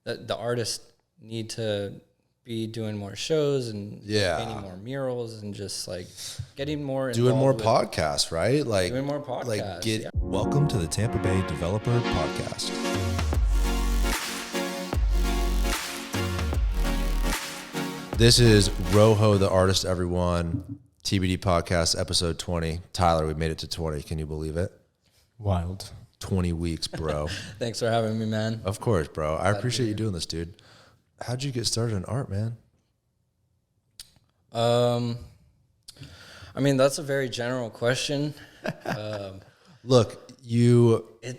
the artists need to be doing more shows and painting more murals and just like getting more doing more podcasts, right? Like doing more podcasts. Like welcome to the Tampa Bay Developer Podcast. This is Rojo the Artist, everyone. TBD Podcast, episode 20. Tyler, we made it to 20. Can you believe it? Wild. 20 weeks, bro. Thanks for having me, man. Of course, bro. I appreciate you doing this, dude. How'd you get started in art, man? I mean, that's a very general question. Look,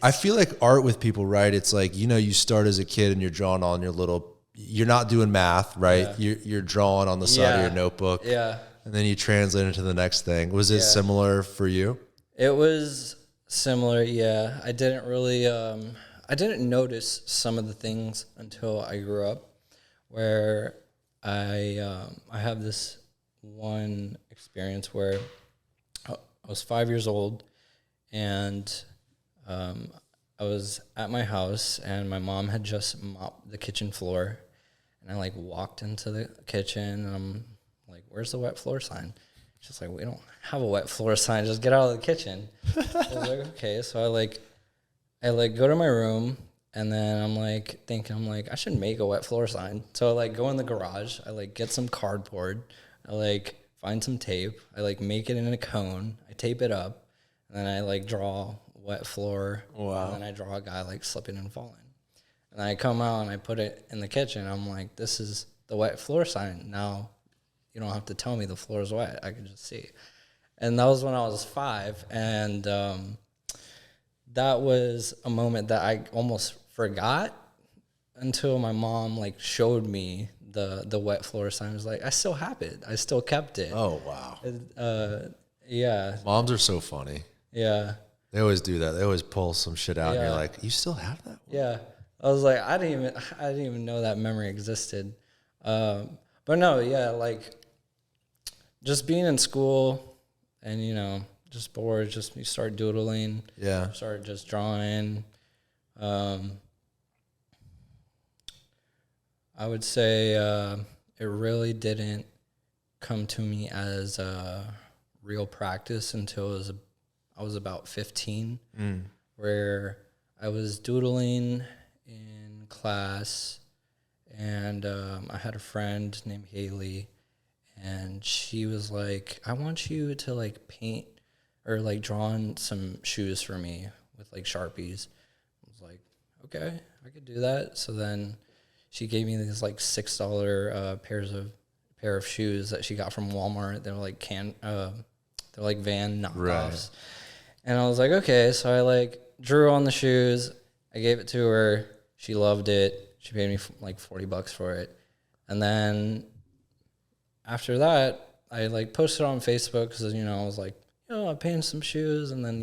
I feel like art with people, right? It's like, you start as a kid and you're drawing on your you're not doing math, right? Yeah. You're drawing on the side of your notebook. Yeah. And then you translate into the next thing. Was it similar for you? It was similar, yeah. I didn't really, I didn't notice some of the things until I grew up, where I have this one experience where I was 5 years old, and I was at my house, and my mom had just mopped the kitchen floor, and I walked into the kitchen, and I'm like, "Where's the wet floor sign?" She's like, "We don't have a wet floor sign. Just get out of the kitchen." I was like, "Okay." So I go to my room, and then I'm thinking, I should make a wet floor sign. So I go in the garage. I get some cardboard. I find some tape. I make it in a cone. I tape it up, and then I draw wet floor. Wow. And then I draw a guy slipping and falling. And I come out and I put it in the kitchen. I'm like, "This is the wet floor sign. Now you don't have to tell me the floor is wet. I can just see." And that was when I was 5. And that was a moment that I almost forgot until my mom showed me the wet floor sign. I was like, I still have it. I still kept it. Oh, wow. Yeah. Moms are so funny. Yeah. They always do that. They always pull some shit out and you're like, "You still have that one?" Yeah. I was like, I didn't even know that memory existed. But no, yeah, just being in school and, just bored, you start doodling. Yeah. Start just drawing. I would say it really didn't come to me as a real practice until I was about 15, where I was doodling in class, and I had a friend named Haley, and she was like, "I want you to paint or draw on some shoes for me with Sharpies." I was like, "Okay, I could do that." So then she gave me these $6 pair of shoes that she got from Walmart. They were they're Van knockoffs. Right. And I was like, okay. So I drew on the shoes. I gave it to her. She loved it. She paid me $40 for it. And then after that, I posted on Facebook because I was like, I painted some shoes. And then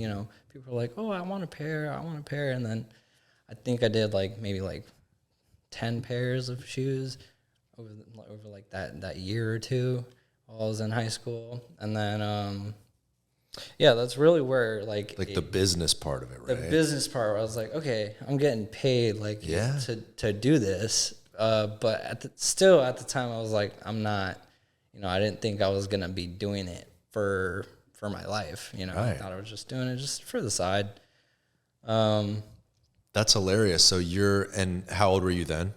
people were like, "Oh, I want a pair. I want a pair." And then I think I did maybe 10 pairs of shoes over that year or two while I was in high school. And then that's really where the business part of it, right? The business part where I was like, okay, I'm getting paid to do this. But at the time I was like, I'm not, I didn't think I was gonna be doing it for my life. Right. I thought I was just doing it just for the side. That's hilarious. So and how old were you then?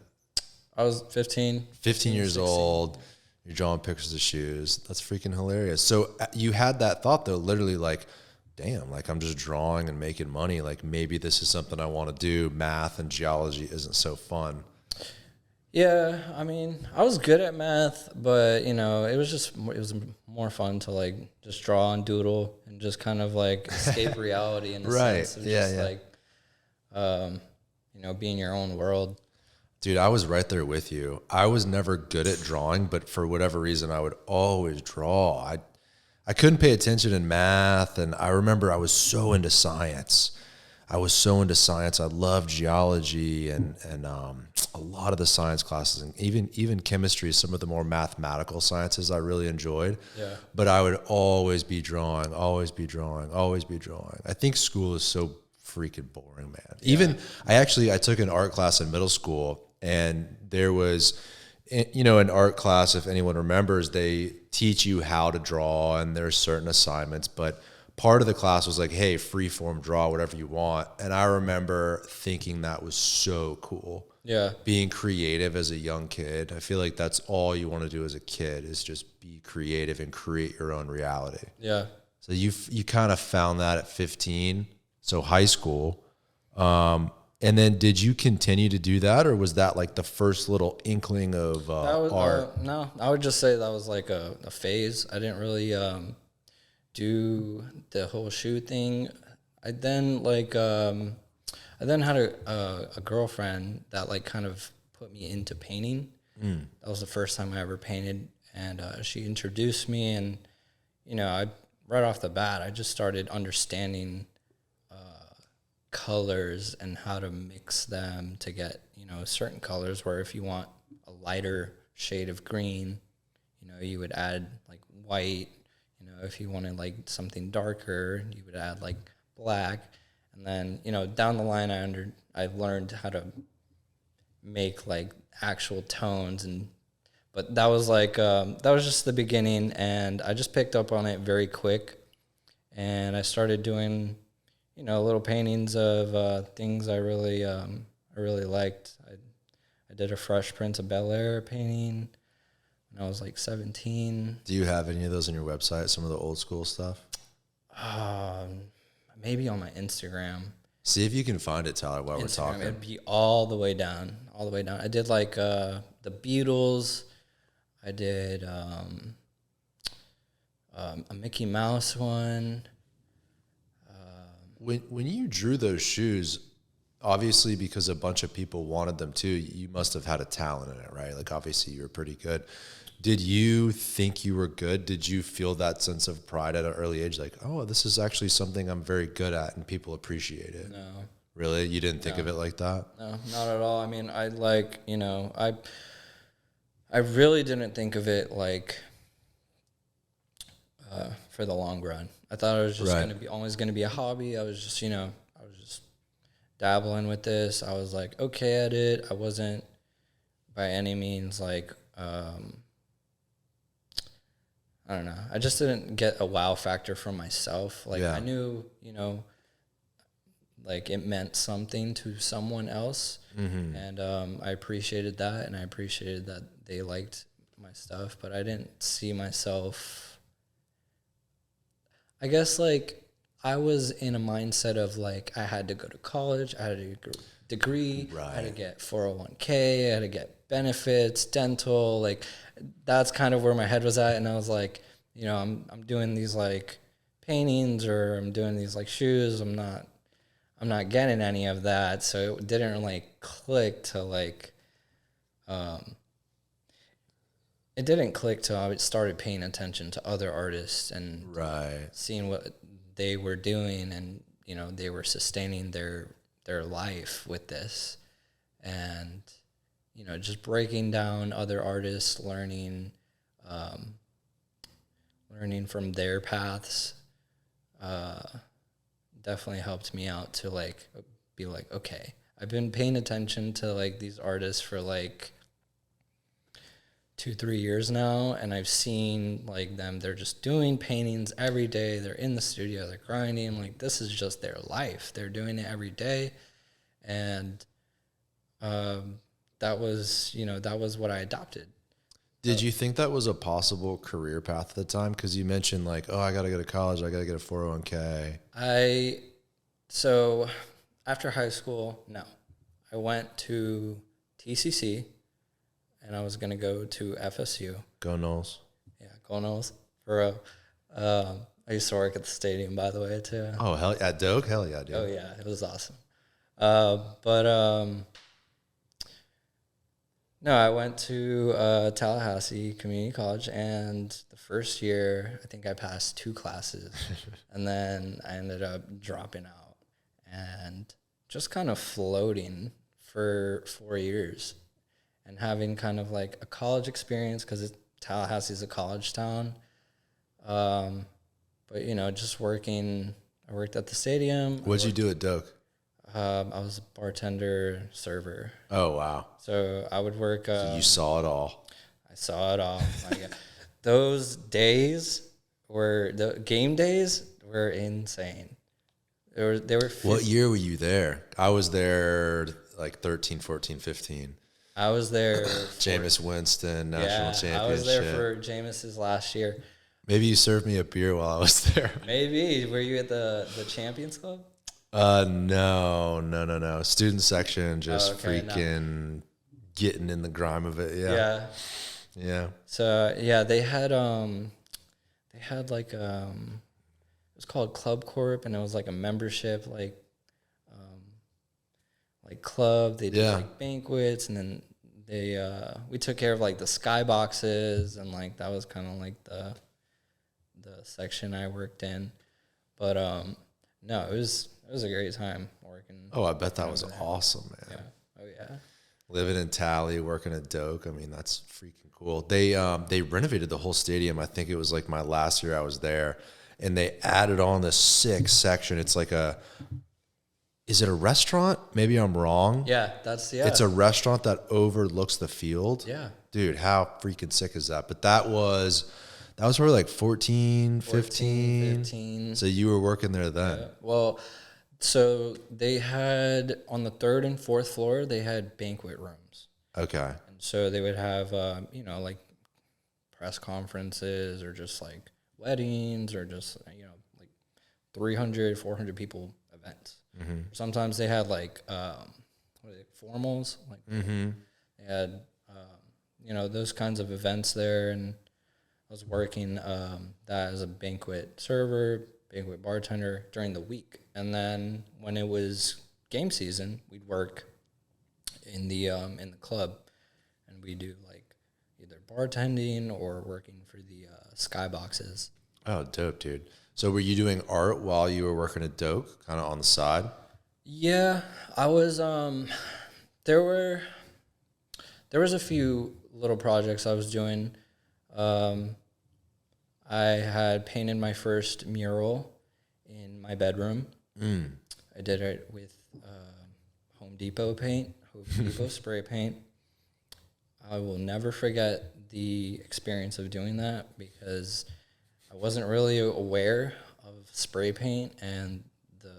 I was 15. 15 years 16. old. You're drawing pictures of shoes. That's freaking hilarious. So you had that thought though, literally damn, I'm just drawing and making money. Maybe this is something I want to do. Math and geology isn't so fun. Yeah, I mean, I was good at math, but it was more fun to just draw and doodle and just kind of escape reality in a sense of just be in your own world. Dude, I was right there with you. I was never good at drawing, but for whatever reason, I would always draw. I couldn't pay attention in math, and I remember I was so into science. I loved geology and a lot of the science classes, and even chemistry, some of the more mathematical sciences I really enjoyed. Yeah. But I would always be drawing. I think school is so freaking boring, man. Yeah. I took an art class in middle school, and there was, you know, in art class, if anyone remembers, they teach you how to draw and there's certain assignments, but part of the class was like, hey, free form, draw whatever you want. And I remember thinking that was so cool. Yeah. Being creative as a young kid. I feel like that's all you want to do as a kid is just be creative and create your own reality. Yeah. So you kind of found that at 15, so high school. And then did you continue to do that, or was that like the first little inkling of art? No, I would just say that was like a phase. I didn't really do the whole shoe thing. I then had a girlfriend that like kind of put me into painting. That was the first time I ever painted, and she introduced me, and you know, right off the bat, I just started understanding colors and how to mix them to get, you know, certain colors where if you want a lighter shade of green, you know, you would add like white. You know, if you wanted like something darker, you would add like black. And then, you know, down the line, I learned how to make like actual tones, but that was like that was just the beginning, and I just picked up on it very quick, and I started doing, you know, little paintings of things I really liked. I did a Fresh Prince of Bel-Air painting when I was like 17. Do you have any of those on your website? Some of the old school stuff? Maybe on my Instagram. See if you can find it, Tyler, while we're talking. It'd be all the way down. I did like the Beatles. I did a Mickey Mouse one. When you drew those shoes, obviously because a bunch of people wanted them too, you must have had a talent in it, right? Like obviously you were pretty good. Did you think you were good? Did you feel that sense of pride at an early age? Like, oh, this is actually something I'm very good at and people appreciate it. No. Really? You didn't think of it like that? No, not at all. I mean, I like, you know, I really didn't think of it like for the long run. I thought it was just always going to be a hobby. I was just, you know, dabbling with this. I was like okay at it. I wasn't by any means like I don't know. I just didn't get a wow factor from myself. Like I knew, you know, like it meant something to someone else, and I appreciated that, and I appreciated that they liked my stuff. But I didn't see myself. I guess like I was in a mindset of like I had to go to college, I had a degree, I had to get 401k, I had to get benefits, dental, like that's kind of where my head was at. And I was like, you know, I'm doing these like paintings, or I'm doing these like shoes, I'm not getting any of that. So it didn't really click to like it didn't click till I started paying attention to other artists and seeing what they were doing, and you know, they were sustaining their life with this, and you know, just breaking down other artists, learning from their paths definitely helped me out to like be like, okay, I've been paying attention to like these artists for like 2-3 years now, and I've seen like they're just doing paintings every day, they're in the studio, they're grinding, like this is just their life, they're doing it every day. And that was what I adopted. Did you think that was a possible career path at the time? Because you mentioned like, oh, I got to go to college, I got to get a 401k. So after high school, no, I went to TCC, and I was going to go to FSU. Go Noles. Yeah, go Noles. For I used to work at the stadium, by the way, too. Oh, hell yeah. At Doak? Hell yeah, dude. Oh, yeah. It was awesome. No, I went to Tallahassee Community College, and the first year, I think I passed 2 classes, and then I ended up dropping out and just kind of floating for 4 years. And having kind of like a college experience, because Tallahassee is a college town. But, you know, just working, I worked at the stadium. What'd you do at Doak? I was a bartender, server. Oh, wow. So I would work. So you saw it all. I saw it all. Like, those days the game days were insane. They were. What year were you there? I was there like 13, 14, 15. I was there. Jameis Winston, national championship. I was there for Jameis's last year. Maybe you served me a beer while I was there. Maybe. Were you at the Champions Club? No. Student section, just freaking getting in the grime of it. Yeah. Yeah. So yeah, they had like it was called Club Corp, and it was like a membership like club. They did like banquets, and then we took care of like the skyboxes, and like that was kind of like the section I worked in. But no, it was a great time working. Oh, I bet that was awesome, man. Yeah. Oh yeah. Living in Tally, working at Doak. I mean, that's freaking cool. They renovated the whole stadium. I think it was like my last year I was there, and they added on this sick section. It's like is it a restaurant? Maybe I'm wrong. Yeah, It's a restaurant that overlooks the field. Yeah. Dude, how freaking sick is that? But that was probably like 14, 15. So you were working there then. Yeah. Well, so they had on the 3rd and 4th floor, they had banquet rooms. Okay. And so they would have, like press conferences or just like weddings or just, like 300, 400 people events. Mm-hmm. Sometimes they had like, formals. Like they had, those kinds of events there. And I was working that as a banquet server, banquet bartender during the week. And then when it was game season, we'd work in the club, and we do like either bartending or working for the skyboxes. Oh, dope, dude. So were you doing art while you were working at Doak, kind of on the side? Yeah, I was. There was a few little projects I was doing. I had painted my first mural in my bedroom. I did it with Home Depot spray paint. I will never forget the experience of doing that because I wasn't really aware of spray paint and the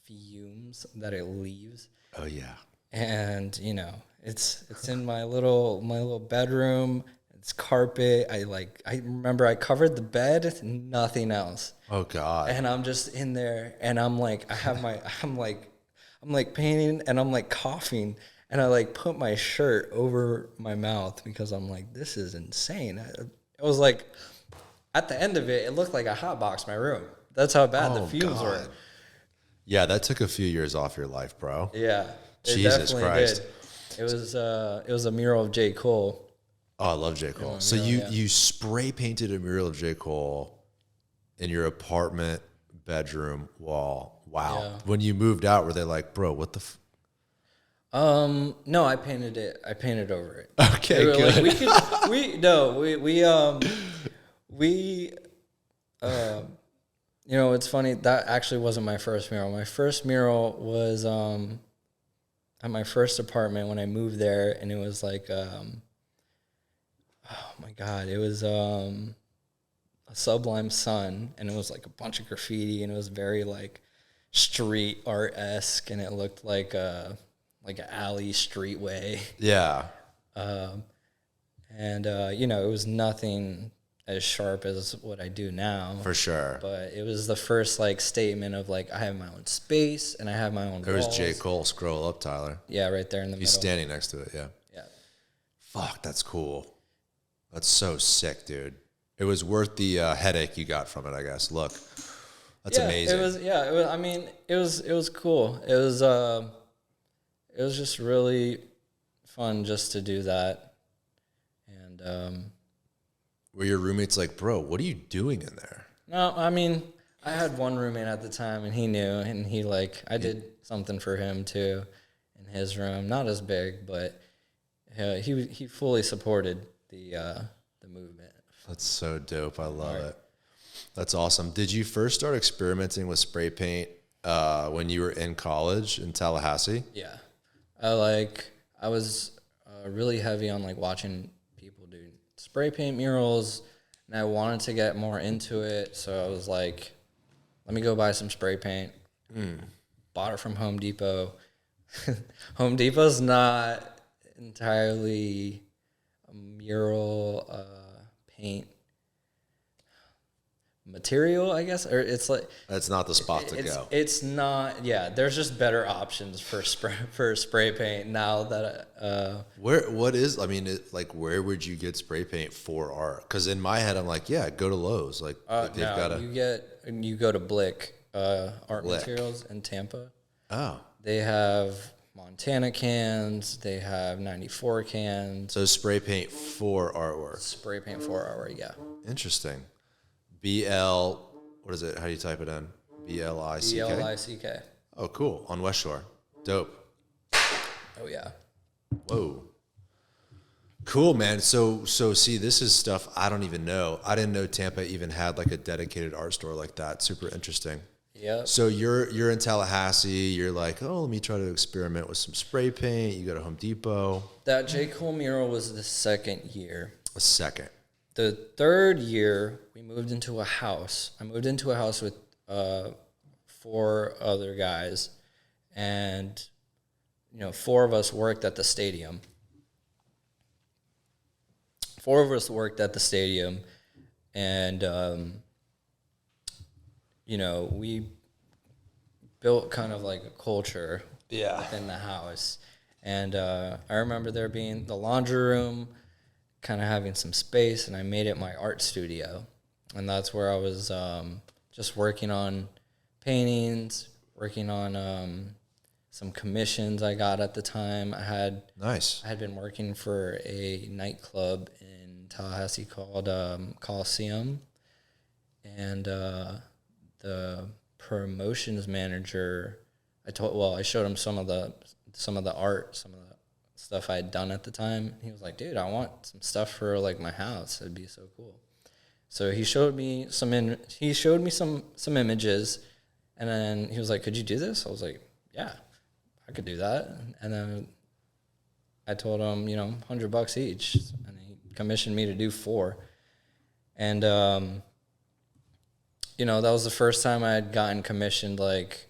fumes that it leaves. Oh yeah. And it's in my little bedroom. It's carpet. I remember I covered the bed, nothing else. Oh God. And I'm just in there, and I'm like, I'm like painting, and I'm like coughing, and I like put my shirt over my mouth because I'm like, this is insane. It was like, at the end of it, it looked like I hotboxed my room. That's how bad the fumes were. Yeah, that took a few years off your life, bro. Yeah. Jesus Christ. Did. It was a mural of J. Cole. Oh, I love J. Cole. So you spray painted a mural of J. Cole in your apartment bedroom wall. Wow. Yeah. When you moved out, were they like, bro, what the No, I painted it. I painted over it. Okay, good. It's funny. That actually wasn't my first mural. My first mural was at my first apartment when I moved there, and it was like, oh my God, it was a Sublime Sun, and it was like a bunch of graffiti, and it was very like street art-esque, and it looked like an alley streetway. Yeah. It was nothing as sharp as what I do now. For sure. But it was the first like statement of like, I have my own space and I have my own There's walls. J. Cole. Scroll up, Tyler. Yeah, right there in the middle. He's standing next to it, yeah. Yeah. Fuck, that's cool. That's so sick, dude. It was worth the headache you got from it, I guess. Look, that's amazing. It was cool. It was just really fun just to do that. And were your roommates like, bro, what are you doing in there? No, I mean, I had one roommate at the time, and he knew, and he I did something for him too in his room. Not as big, but he fully supported the movement. That's so dope. I love it. That's awesome. Did you first start experimenting with spray paint when you were in college in Tallahassee? Yeah. I was really heavy on like watching people do spray paint murals, and I wanted to get more into it. So I was like, let me go buy some spray paint. Bought it from Home Depot. Home Depot's not entirely a mural paint material, I guess, or it's like That's not the spot to go. It's not. Yeah, there's just better options for spray paint now that What is? I mean, where would you get spray paint for art? Because in my head, I'm like, yeah, go to Lowe's. Like they've no, got you go to Blick Art Blick. Materials in Tampa. Oh, They have Montana cans. They have 94 cans. so spray paint for artwork. Spray paint for artwork. Yeah. Interesting. BL. What is it? How do you type it in? BLICK. BLICK. Oh, cool. On West Shore. Dope. Oh yeah. Whoa. Cool, man. So see, this is stuff I don't even know. I didn't know Tampa even had like a dedicated art store like that. Super interesting. Yeah. So you're in Tallahassee. You're like, oh, let me try to experiment with some spray paint. You go to Home Depot. That J. Cole mural was the second year. A second. The third year, we moved into a house. I moved into a house with 4 other guys, and 4 of us worked at the stadium. 4 of us worked at the stadium, and we built kind of like a culture within the house. And I remember there being the laundry room, kind of having some space, and I made it my art studio. And that's where I was just working on paintings, working on some commissions I got at the time. I had been working for a nightclub in Tallahassee called Coliseum, and the promotions manager, I showed him some of the art, some of the stuff I had done at the time. He was like, dude, I want some stuff for like my house. It'd be so cool. So he showed me some images, and then he was like, could you do this? I was like, yeah, I could do that. And then I told him, $100 each, and he commissioned me to do 4. And that was the first time I had gotten commissioned like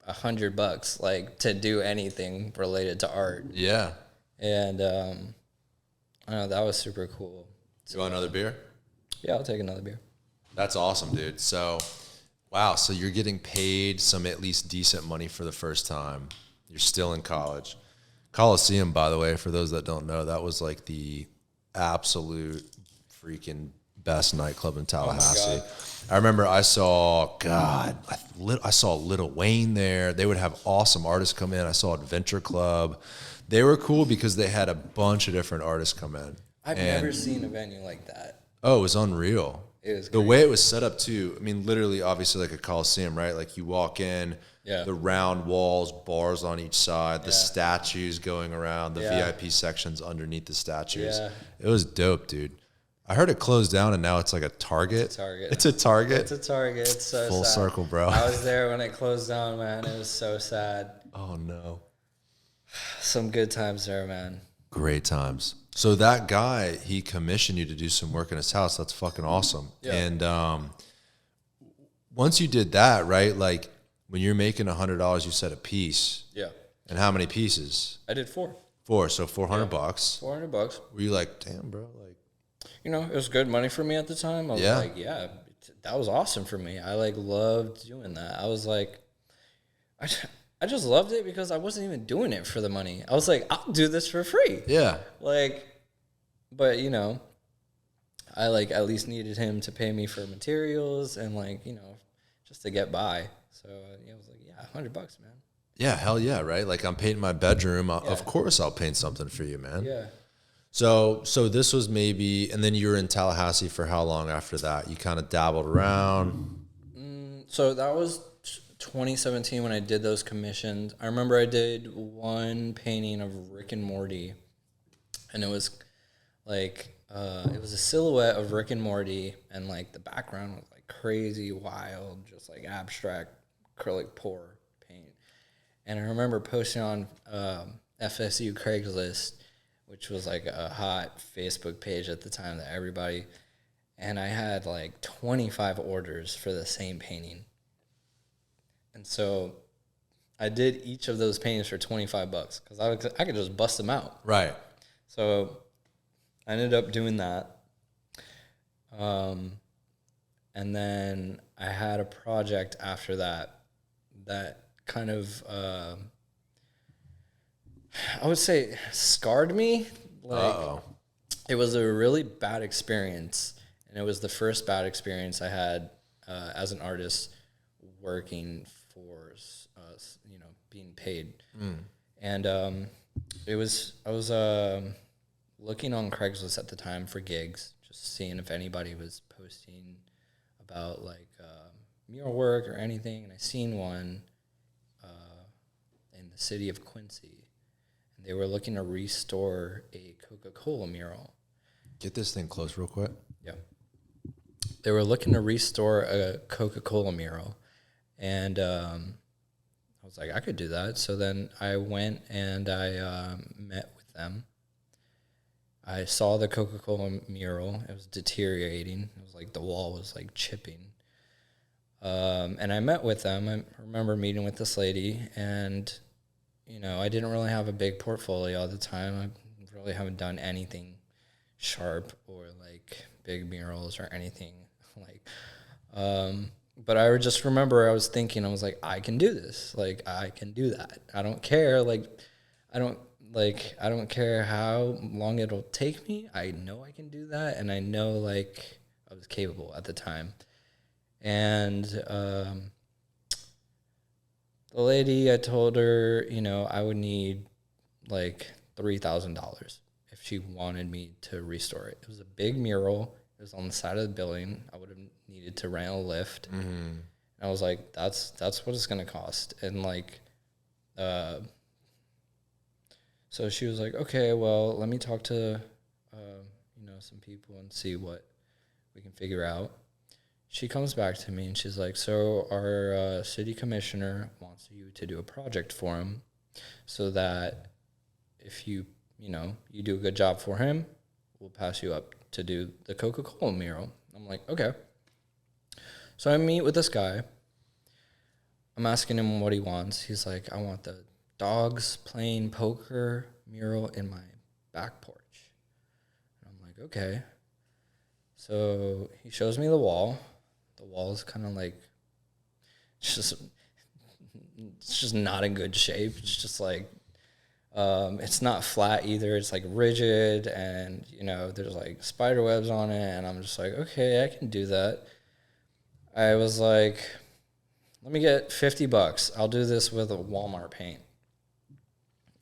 $100 like to do anything related to art. Yeah. And I know that was super cool. You want another beer? Yeah, I'll take another beer. That's awesome, dude. So, wow. So you're getting paid some at least decent money for the first time. You're still in college. Coliseum, by the way, for those that don't know, that was like the absolute freaking best nightclub in Tallahassee. I remember I saw Lil Wayne there. They would have awesome artists come in. I saw Adventure Club. They were cool because they had a bunch of different artists come in. I've never seen a venue like that. Oh, it was unreal. It was the way it was set up too. I mean, literally, obviously, like a Coliseum, right? Like you walk in, the round walls, bars on each side, the statues going around, the VIP sections underneath the statues. Yeah. It was dope, dude. I heard it closed down, and now it's like a Target. It's a Target. It's a Target. It's a Target. It's so full sad. Circle, bro. I was there when it closed down, man. It was so sad. Oh no. Some good times there, man. Great times. So that guy, he commissioned you to do some work in his house. That's fucking awesome. Yeah. And once you did that, right? Like when you're making $100, you said a piece. Yeah. And how many pieces? I did 4. 4, so $400. $400. Were you like, damn, bro? Like, it was good money for me at the time. I was like, yeah, that was awesome for me. I like loved doing that. I was like, I just loved it because I wasn't even doing it for the money. I was like, I'll do this for free. Yeah. Like, but I like at least needed him to pay me for materials and like, just to get by. So I was like, yeah, $100, man. Yeah, hell yeah, right? Like I'm painting my bedroom. Of course I'll paint something for you, man. Yeah. So this was maybe, and then you were in Tallahassee for how long after that? You kind of dabbled around. So that was 2017 when I did those commissions. I remember I did one painting of Rick and Morty, and it was like it was a silhouette of Rick and Morty, and like the background was like crazy, wild, just like abstract, acrylic pour paint. And I remember posting on FSU Craigslist, which was like a hot Facebook page at the time that everybody, and I had like 25 orders for the same painting. And so I did each of those paintings for $25 because I could just bust them out. Right. So I ended up doing that. And then I had a project after that kind of, I would say, scarred me. Like, it was a really bad experience, and it was the first bad experience I had as an artist working for, being paid. And I was looking on Craigslist at the time for gigs, just seeing if anybody was posting about like mural work or anything, and I seen one in the city of Quincy. They were looking to restore a Coca-Cola mural. Get this thing close real quick. Yeah. They were looking to restore a Coca-Cola mural. And I was like, I could do that. So then I went and I met with them. I saw the Coca-Cola mural. It was deteriorating. It was like the wall was like chipping. And I met with them. I remember meeting with this lady, and I didn't really have a big portfolio at the time. I really haven't done anything sharp or like big murals or anything like. But I just remember I was thinking, I was like, I can do this. Like, I can do that. I don't care. Like, I don't care how long it'll take me. I know I can do that, and I know like I was capable at the time. And the lady, I told her, I would need like $3,000 if she wanted me to restore it. It was a big mural. It was on the side of the building. I would have needed to rent a lift. Mm-hmm. And I was like, that's what it's going to cost. And like, so she was like, okay, well, let me talk to, some people and see what we can figure out. She comes back to me and she's like, so our city commissioner wants you to do a project for him so that if you do a good job for him, we'll pass you up to do the Coca-Cola mural. I'm like, okay. So I meet with this guy. I'm asking him what he wants. He's like, I want the dogs playing poker mural in my back porch. And I'm like, okay. So he shows me the wall. The wall is kind of like, it's just not in good shape. It's just like, it's not flat either. It's like rigid, and there's like spider webs on it. And I'm just like, okay, I can do that. I was like, let me get $50. I'll do this with a Walmart paint,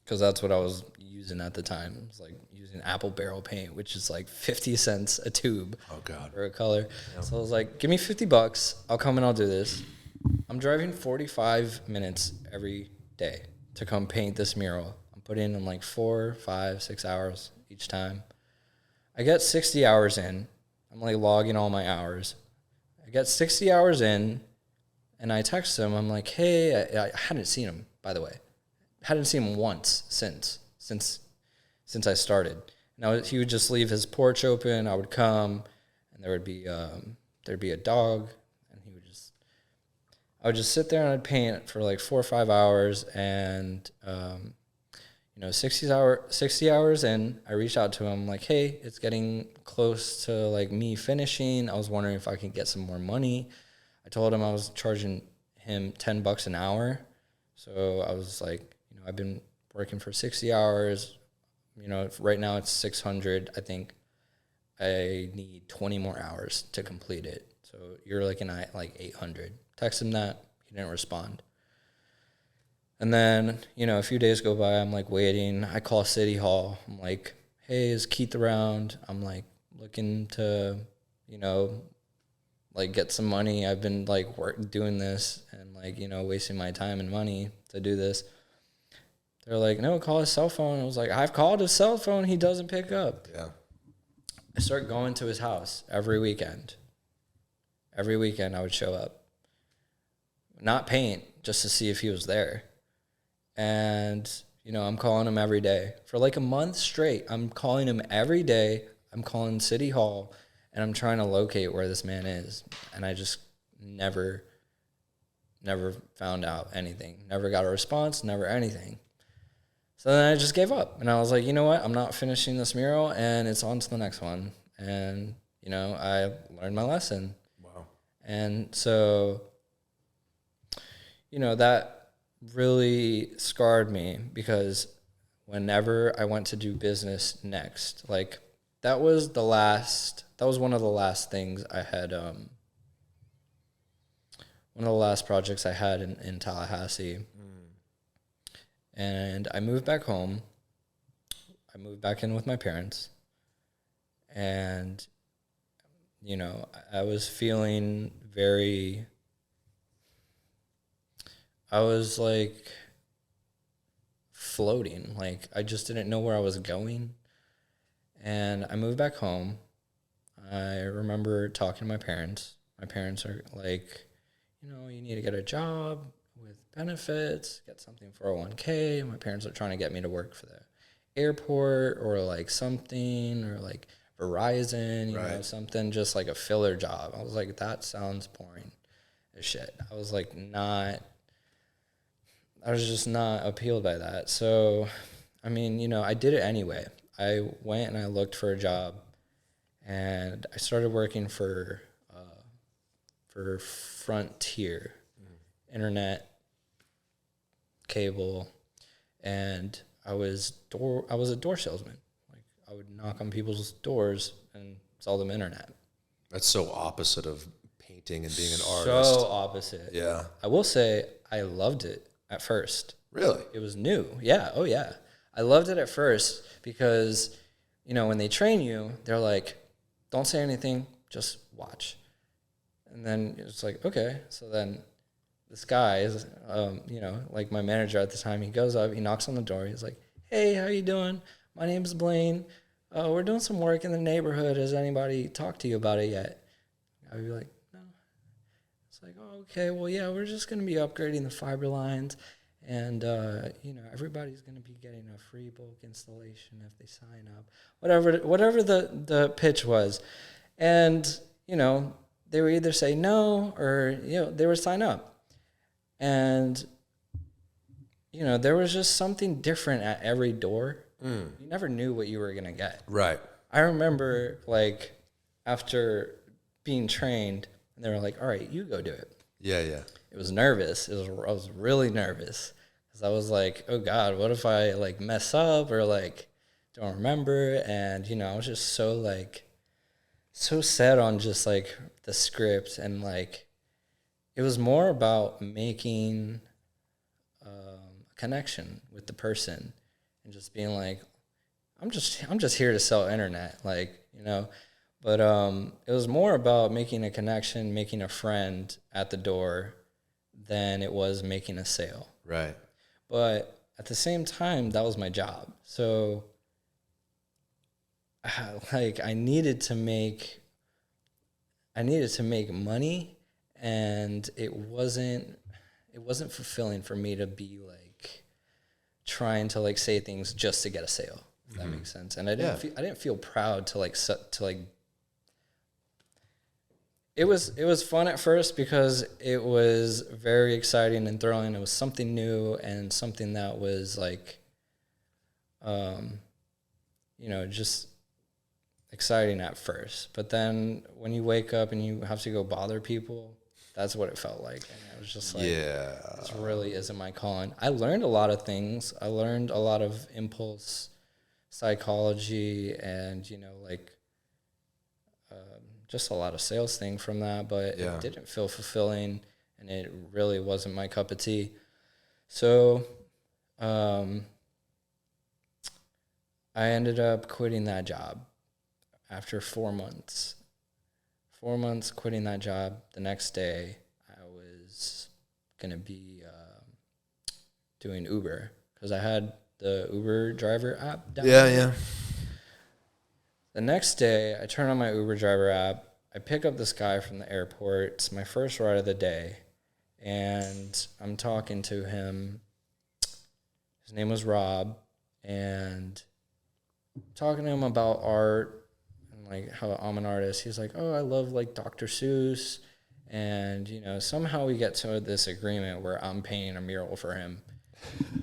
because that's what I was using at the time. It was like using apple barrel paint, which is like 50 cents a tube. Oh God. For a color. Yep. So I was like, give me $50. I'll come and I'll do this. I'm driving 45 minutes every day to come paint this mural. I'm putting in like 4, 5, 6 hours each time. I get 60 hours in. I'm like logging all my hours. I get 60 hours in, and I text him. I'm like, hey, I hadn't seen him, by the way. Hadn't seen him once since I started. Now he would just leave his porch open. I would come, and there'd be a dog, and I would just sit there and I'd paint for like 4 or 5 hours, and 60 hours in, I reached out to him like, hey, it's getting close to like me finishing. I was wondering if I could get some more money. I told him I was charging him $10 an hour, so I was like, I've been working for 60 hours. Right now it's 600. I think I need 20 more hours to complete it. So you're looking at like 800. Text him that. He didn't respond. And then, a few days go by. I'm like waiting. I call City Hall. I'm like, hey, is Keith around? I'm like looking to, like get some money. I've been like doing this and like, wasting my time and money to do this. They're like, no, call his cell phone. I was like, I've called his cell phone. He doesn't pick up. Yeah. I start going to his house every weekend. Every weekend I would show up. not paint, just to see if he was there. And, you know, I'm calling him every day. For like a month straight, I'm calling him every day. I'm calling City Hall, and I'm trying to locate where this man is. And I just never found out anything. Never got a response, never anything. So then I just gave up. And I was like, you know what? I'm not finishing this mural, and it's on to the next one. And, you know, I learned my lesson. Wow. And so, you know, that really scarred me, because whenever I went to do business next, like, that was one of the last things I had, one of the last projects I had in Tallahassee. And I moved back home. I moved back in with my parents. And, you know, I was feeling I was like floating. Like, I just didn't know where I was going. And I moved back home. I remember talking to my parents. My parents are like, you know, you need to get a job with benefits, get something 401k. My parents are trying to get me to work for the airport or like something, or like Verizon, you know, something just like a filler job. I was like, that sounds boring as shit. I was just not appealed by that. So, I mean, you know, I did it anyway. I went and I looked for a job, and I started working for Frontier internet cable, and I was a door salesman. Like, I would knock on people's doors and sell them internet. That's so opposite of painting and being an artist. So opposite. Yeah. I will say I loved it at first. Really? It was new. Yeah. Oh, yeah. I loved it at first because, you know, when they train you, they're like, don't say anything, just watch. And then it's like, okay. So then this guy is, you know, like my manager at the time, he goes up, he knocks on the door. He's like, hey, how you doing? My name's Blaine. We're doing some work in the neighborhood. Has anybody talked to you about it yet? I'd be like, no. It's like, oh, okay. Well, yeah, we're just going to be upgrading the fiber lines. And, you know, everybody's going to be getting a free bulk installation if they sign up. Whatever the pitch was. And, you know, they would either say no or, you know, they would sign up. And, you know, there was just something different at every door. You never knew what you were going to get. Right. I remember, like, after being trained, and they were like, all right, you go do it. Yeah, yeah. It was nervous. I was really nervous. Because I was like, oh, God, what if I, like, mess up or, like, don't remember? And, you know, I was just so set on just, like, the script. And, like, it was more about making a connection with the person. And just being like, I'm just here to sell internet, like, you know. But it was more about making a connection, making a friend at the door than it was making a sale. Right. But at the same time, that was my job. So, like, I needed to make money, and it wasn't fulfilling for me to be like trying to like say things just to get a sale, if that makes sense. And I didn't feel proud to like it was fun at first because it was very exciting and thrilling. It was something new and something that was like you know, just exciting at first. But then when you wake up and you have to go bother people, that's what it felt like. And it was just like, this really isn't my calling. I learned a lot of things. I learned a lot of impulse psychology and, you know, like just a lot of sales thing from that. But it didn't feel fulfilling, and it really wasn't my cup of tea. So I ended up quitting that job after 4 months. 4 months quitting that job. The next day, I was going to be doing Uber because I had the Uber driver app down. Yeah. The next day, I turn on my Uber driver app. I pick up this guy from the airport. It's my first ride of the day. and I'm talking to him. His name was Rob, and talking to him about art and like how I'm an artist. He's like, oh, I love like Dr. Seuss. And, you know, somehow we get to this agreement where I'm painting a mural for him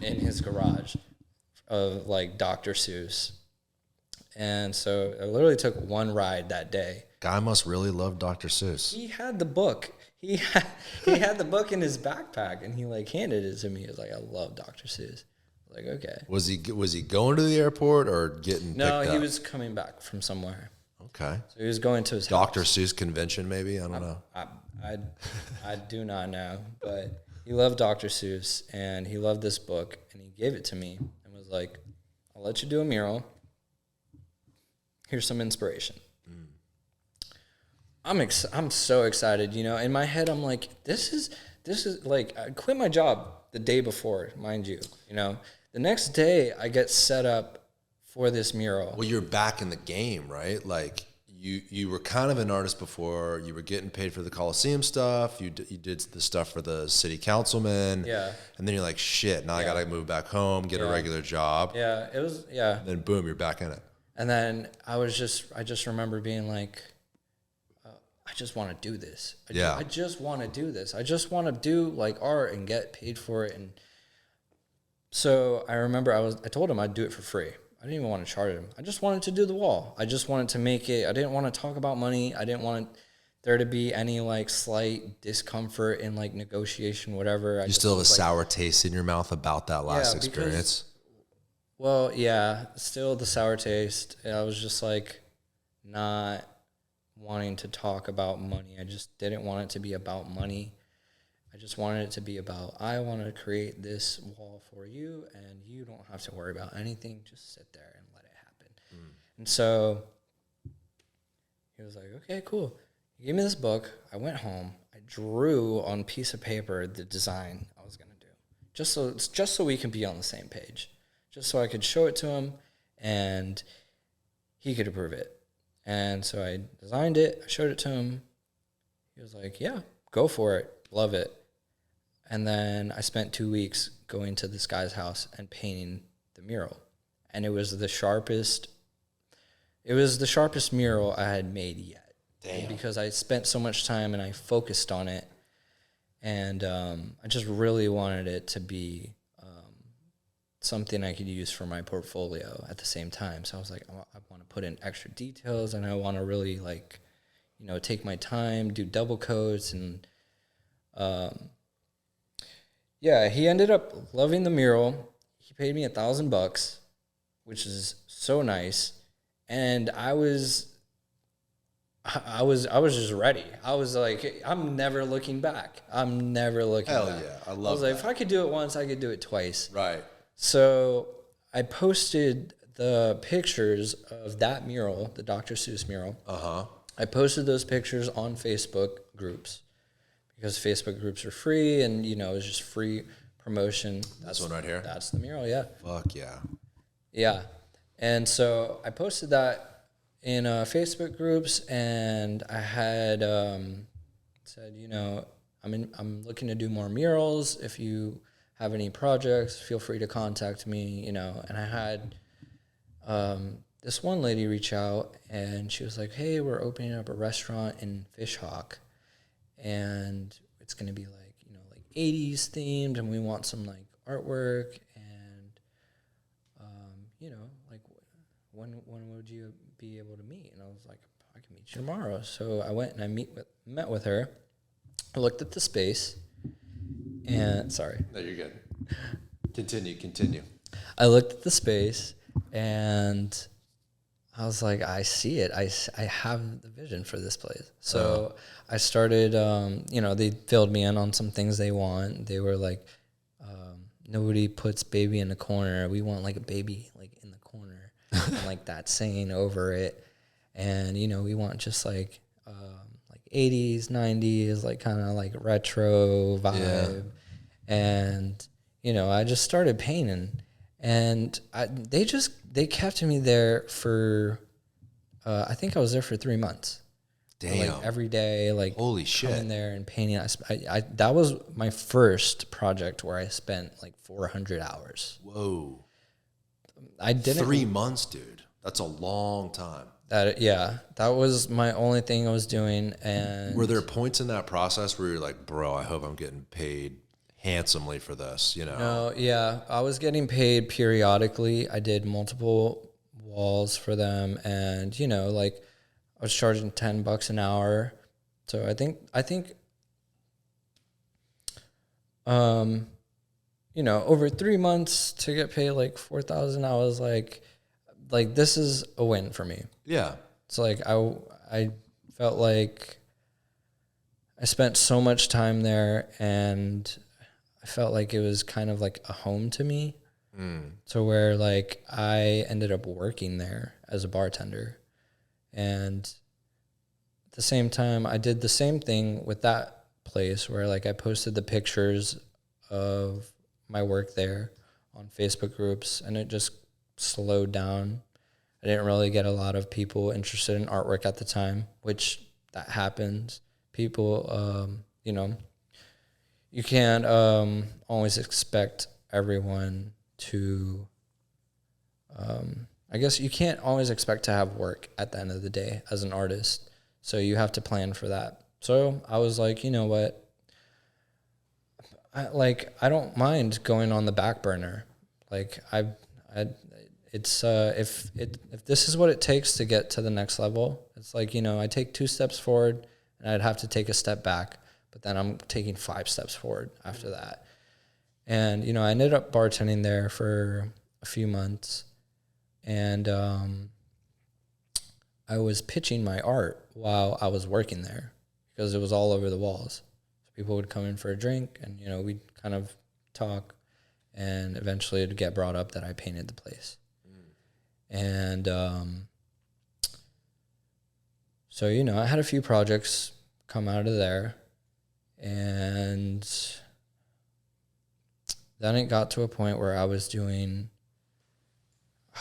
in his garage of like Dr. Seuss. And so it literally took one ride that day. Guy must really love Dr. Seuss. He had the book. He had the book in his backpack, and he like handed it to me. He was like, I love Dr. Seuss. I was like, okay. Was he going to the airport or getting picked up? No, he was coming back from somewhere. Okay. So he was going to his Dr. house. Seuss convention, maybe? I don't know. I do not know, but he loved Dr. Seuss, and he loved this book, and he gave it to me and was like, I'll let you do a mural. Here's some inspiration. I'm so excited, you know. In my head, I'm like, this is like, I quit my job the day before, mind you, you know. The next day, I get set up for this mural. Well, you're back in the game, right? Like, you were kind of an artist before. You were getting paid for the Coliseum stuff. You did the stuff for the city councilman. Yeah. And then you're like, shit, now I got to move back home, get a regular job. Yeah, it was, yeah. And then boom, you're back in it. And then I just remember being like, I just want to do this. I just want to do this. I just want to do like art and get paid for it. And so I remember I told him I'd do it for free. I didn't even want to charge him. I just wanted to do the wall. I just wanted to make it. I didn't want to talk about money. I didn't want there to be any like slight discomfort in like negotiation, whatever. You still have a sour taste in your mouth about that last experience? Well, yeah, still the sour taste. I was just like not wanting to talk about money. I just didn't want it to be about money. I just wanted it to be about, I want to create this wall for you, and you don't have to worry about anything. Just sit there and let it happen. And so he was like, okay, cool. He gave me this book. I went home. I drew on a piece of paper the design I was going to do, just so we can be on the same page, just so I could show it to him and he could approve it. And so I designed it. I showed it to him. He was like, yeah, go for it. Love it. And then I spent 2 weeks going to this guy's house and painting the mural. And it was the sharpest mural I had made yet. Damn. Because I spent so much time and I focused on it. And I just really wanted it to be something I could use for my portfolio at the same time. So I was like, I want to put in extra details, and I want to really like, you know, take my time, do double coats, and yeah, he ended up loving the mural. He paid me $1,000, which is so nice, and I was just ready. I was like, I'm never looking back. I'm never looking back. Hell yeah, I love that. I was like, if I could do it once, I could do it twice. Right. So I posted the pictures of that mural, the Dr. Seuss mural. Uh-huh. I posted those pictures on Facebook groups because Facebook groups are free, and, you know, it's just free promotion. That's one right here? That's the mural, yeah. Fuck yeah. Yeah. And so I posted that in Facebook groups, and I had said, you know, I'm looking to do more murals. If you have any projects, feel free to contact me, you know. And I had this one lady reach out, and she was like, hey, we're opening up a restaurant in Fishhawk, and it's going to be like, you know, like 80s themed, and we want some like artwork, and you know, like when would you be able to meet? And I was like, I can meet you tomorrow. So I went and I met with her. I looked at the space, and sorry. No, you're good. Continue. I looked at the space, and I was like, I see it. I have the vision for this place. So I started, you know, they filled me in on some things they want. They were like, nobody puts baby in the corner. We want like a baby like in the corner and like that saying over it. And, you know, we want just like 80s, 90s, like kind of like retro vibe. Yeah. And, you know, I just started painting, and they kept me there for, I think I was there for 3 months. Damn. Like every day, like holy shit, coming there and painting. I that was my first project where I spent like 400 hours. Whoa. I didn't 3 months, dude. That's a long time. That was my only thing I was doing. And were there points in that process where you're like, bro, I hope I'm getting paid handsomely for this, you know? No, yeah, I was getting paid periodically. I did multiple walls for them, and you know, like I was charging $10 an hour. So I think you know, over 3 months to get paid like 4,000, I was like this is a win for me. Yeah. It's like I felt like I spent so much time there, and I felt like it was kind of like a home to me. So where like I ended up working there as a bartender, and at the same time I did the same thing with that place where like I posted the pictures of my work there on Facebook groups, and it just slowed down. I didn't really get a lot of people interested in artwork at the time, which that happens. People, you know, you can't always expect everyone to, I guess you can't always expect to have work at the end of the day as an artist. So you have to plan for that. So I was like, you know what? I don't mind going on the back burner. Like it's if this is what it takes to get to the next level, it's like, you know, I take 2 steps forward and I'd have to take a step back, but then I'm taking 5 steps forward after that. And, you know, I ended up bartending there for a few months, and I was pitching my art while I was working there because it was all over the walls. So people would come in for a drink, and, you know, we'd kind of talk, and eventually it'd get brought up that I painted the place. And so, you know, I had a few projects come out of there, and then it got to a point where I was doing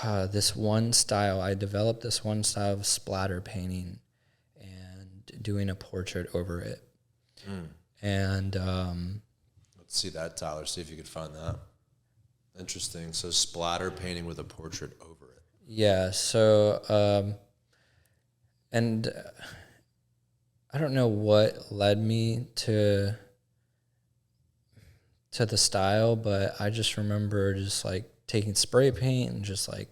this one style. I developed this one style of splatter painting and doing a portrait over it. And let's see that, Tyler. See if you could find that. Interesting. So splatter painting with a portrait over it. Yeah. So, and I don't know what led me to the style, but I just remember just like taking spray paint and just like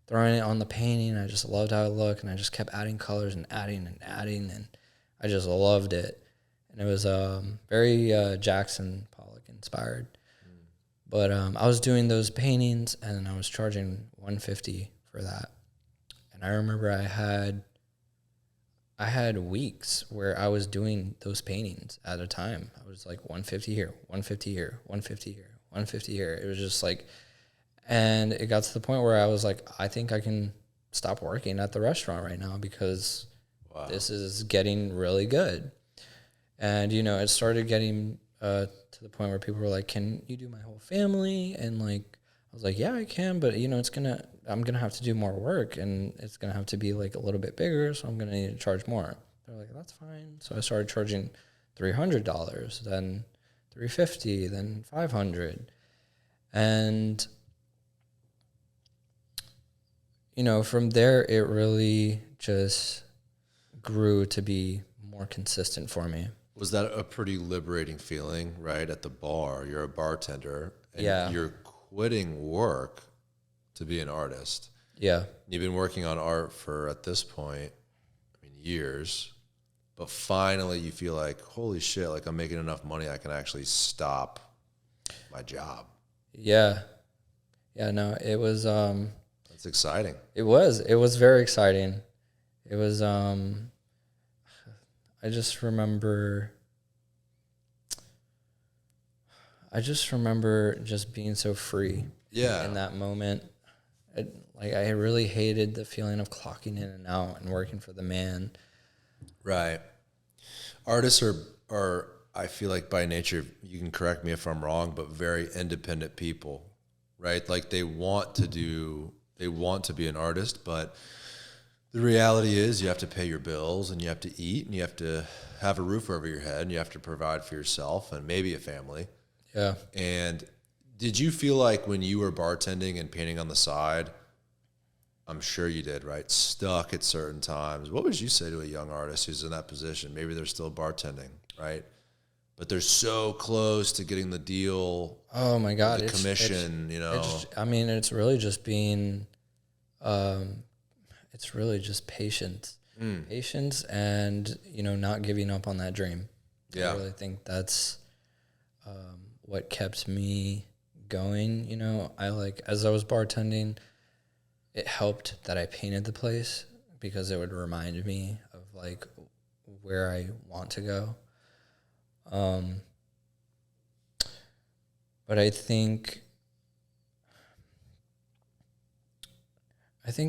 throwing it on the painting. I just loved how it looked, and I just kept adding colors and adding, and I just loved it. And it was very Jackson Pollock inspired. But I was doing those paintings, and I was charging $150 for that. And I remember I had weeks where I was doing those paintings at a time. I was like $150 here, $150 here, $150 here, $150 here. It was just like, and it got to the point where I was like, I think I can stop working at the restaurant right now because this is getting really good. And, you know, it started getting to the point where people were like, can you do my whole family? And like, I was like, yeah, I can, but you know, I'm going to have to do more work, and it's going to have to be like a little bit bigger. So I'm going to need to charge more. They're like, that's fine. So I started charging $300, then $350, then $500. And, you know, from there, it really just grew to be more consistent for me. Was that a pretty liberating feeling, right? At the bar, you're a bartender, and you're quitting work to be an artist. Yeah. You've been working on art for, at this point, I mean, years, but finally you feel like, holy shit, like I'm making enough money I can actually stop my job. Yeah. Yeah, no, it was that's exciting. It was very exciting. It was I just remember just being so free. Yeah. In that moment. I really hated the feeling of clocking in and out and working for the man. Right. Artists are I feel like by nature, you can correct me if I'm wrong, but very independent people, right? Like they want to be an artist, but The reality is you have to pay your bills and you have to eat and you have to have a roof over your head and you have to provide for yourself and maybe a family. Yeah. And did you feel like when you were bartending and painting on the side, I'm sure you did, right? Stuck at certain times. What would you say to a young artist who's in that position? Maybe they're still bartending, right? But they're so close to getting the deal. Oh my God. The commission, you know. It's really just being, it's really just patience. Patience and, you know, not giving up on that dream. Yeah. I really think that's what kept me going. You know, as I was bartending, it helped that I painted the place because it would remind me of like where I want to go. But I think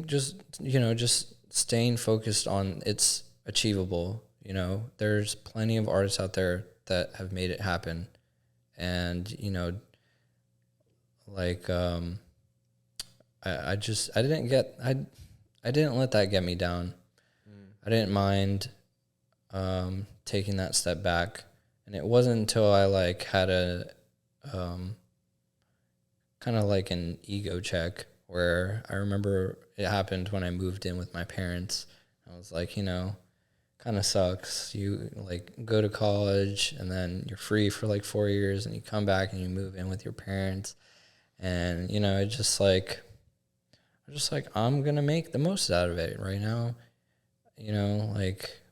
just, you know, just staying focused on it's achievable. You know, there's plenty of artists out there that have made it happen. And, you know, like, I didn't let that get me down. I didn't mind, taking that step back. And it wasn't until I like had a, kind of like an ego check where I remember it happened when I moved in with my parents. I was like, you know, kind of sucks. You like go to college and then you're free for like 4 years and you come back and you move in with your parents. And, you know, I'm just like, I'm going to make the most out of it right now. You know, like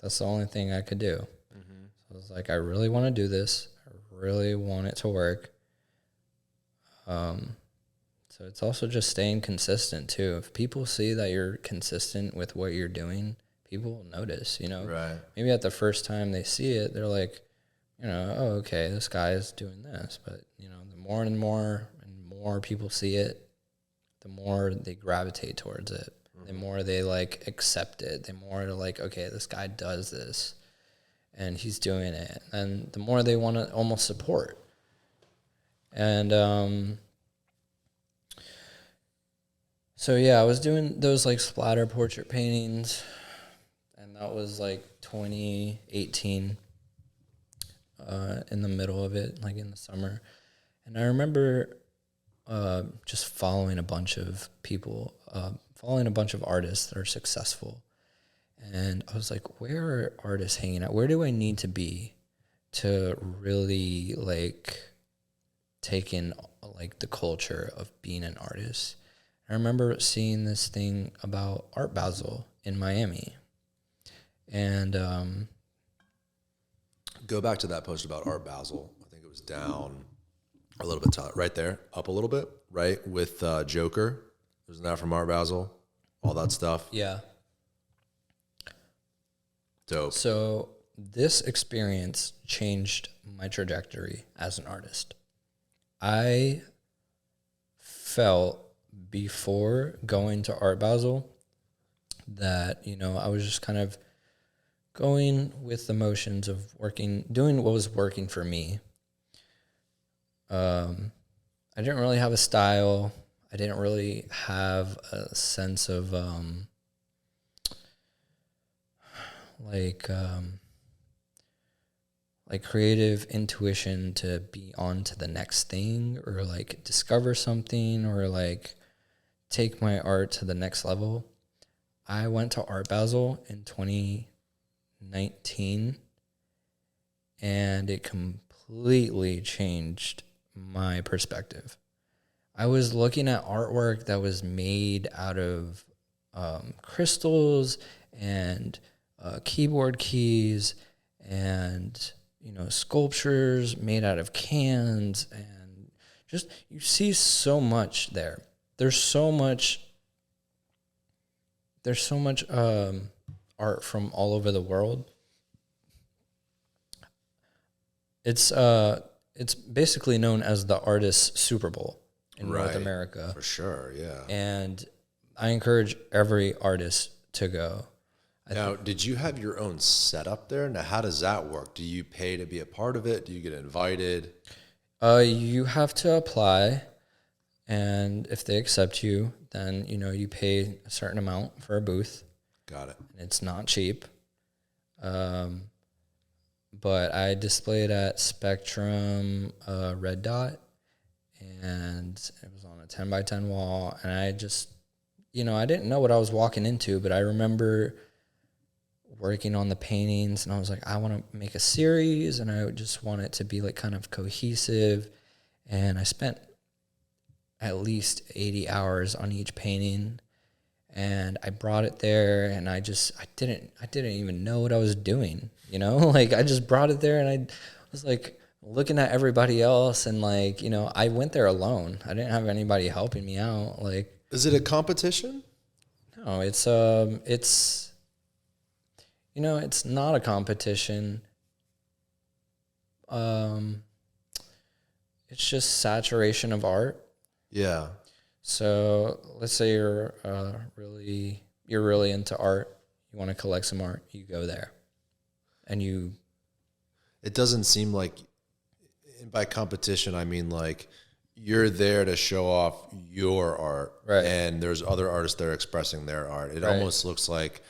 that's the only thing I could do. So I was like, I really want to do this. I really want it to work. So it's also just staying consistent too. If people see that you're consistent with what you're doing, people will notice, you know. Right. Maybe at the first time they see it, they're like, you know, oh, okay, this guy is doing this. But, you know, the more and more people see it, the more they gravitate towards it. The more they like accept it. The more they're like, okay, this guy does this and he's doing it. And the more they want to almost support. And so yeah, I was doing those like splatter portrait paintings, and that was like 2018, in the middle of it, like in the summer. And I remember just following a bunch of people, following a bunch of artists that are successful. And I was like, where are artists hanging out? Where do I need to be to really like take in like the culture of being an artist? I remember seeing this thing about Art Basel in Miami. And Go back to that post about Art Basel. I think it was down a little bit, right there, up a little bit, right, with Joker. Isn't that from Art Basel? All that stuff. yeah. Dope. So this experience changed my trajectory as an artist. I felt before going to Art Basel that, you know, I was just kind of going with the motions of doing what was working for me. I didn't really have a style. I didn't really have a sense of like creative intuition to be on to the next thing or like discover something or like take my art to the next level. I went to Art Basel in 2019 and it completely changed my perspective. I was looking at artwork that was made out of crystals and keyboard keys and, you know, sculptures made out of cans, and just you see so much there. There's so much art from all over the world. It's basically known as the Artist's Super Bowl in North America. For sure, yeah. And I encourage every artist to go. Now, did you have your own setup there? Now, how does that work? Do you pay to be a part of it? Do you get invited? You have to apply, and if they accept you, then, you know, you pay a certain amount for a booth. Got it. And it's not cheap. But I displayed at Spectrum Red Dot, and it was on a 10 by 10 wall. And I just, I didn't know what I was walking into, but I remember working on the paintings, and I was like, I want to make a series, and I just want it to be like kind of cohesive. And I spent at least 80 hours on each painting, and I brought it there, and I didn't even know what I was doing, like I just brought it there, and I was like looking at everybody else, and like, I went there alone. I didn't have anybody helping me out. Like, is it a competition? No, it's not a competition. It's just saturation of art. Yeah. So let's say you're really into art. You want to collect some art. You go there, and you. It doesn't seem like, and by competition I mean like you're there to show off your art, right? And there's other artists there expressing their art. It almost looks like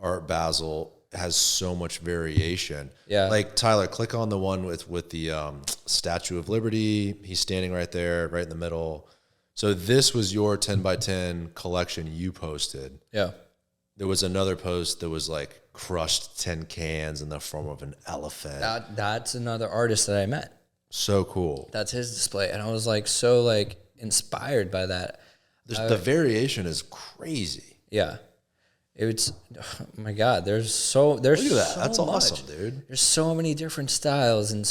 Art Basel has so much variation. Yeah. Like Tyler, click on the one with the Statue of Liberty. He's standing right there, right in the middle. So this was your 10 by 10 collection you posted. Yeah. There was another post that was like crushed 10 cans in the form of an elephant. That's another artist that I met. So cool. That's his display. And I was like so like inspired by that. The variation is crazy. Yeah. It's, oh my God, look at that. So that's awesome, much. Dude. There's so many different styles. And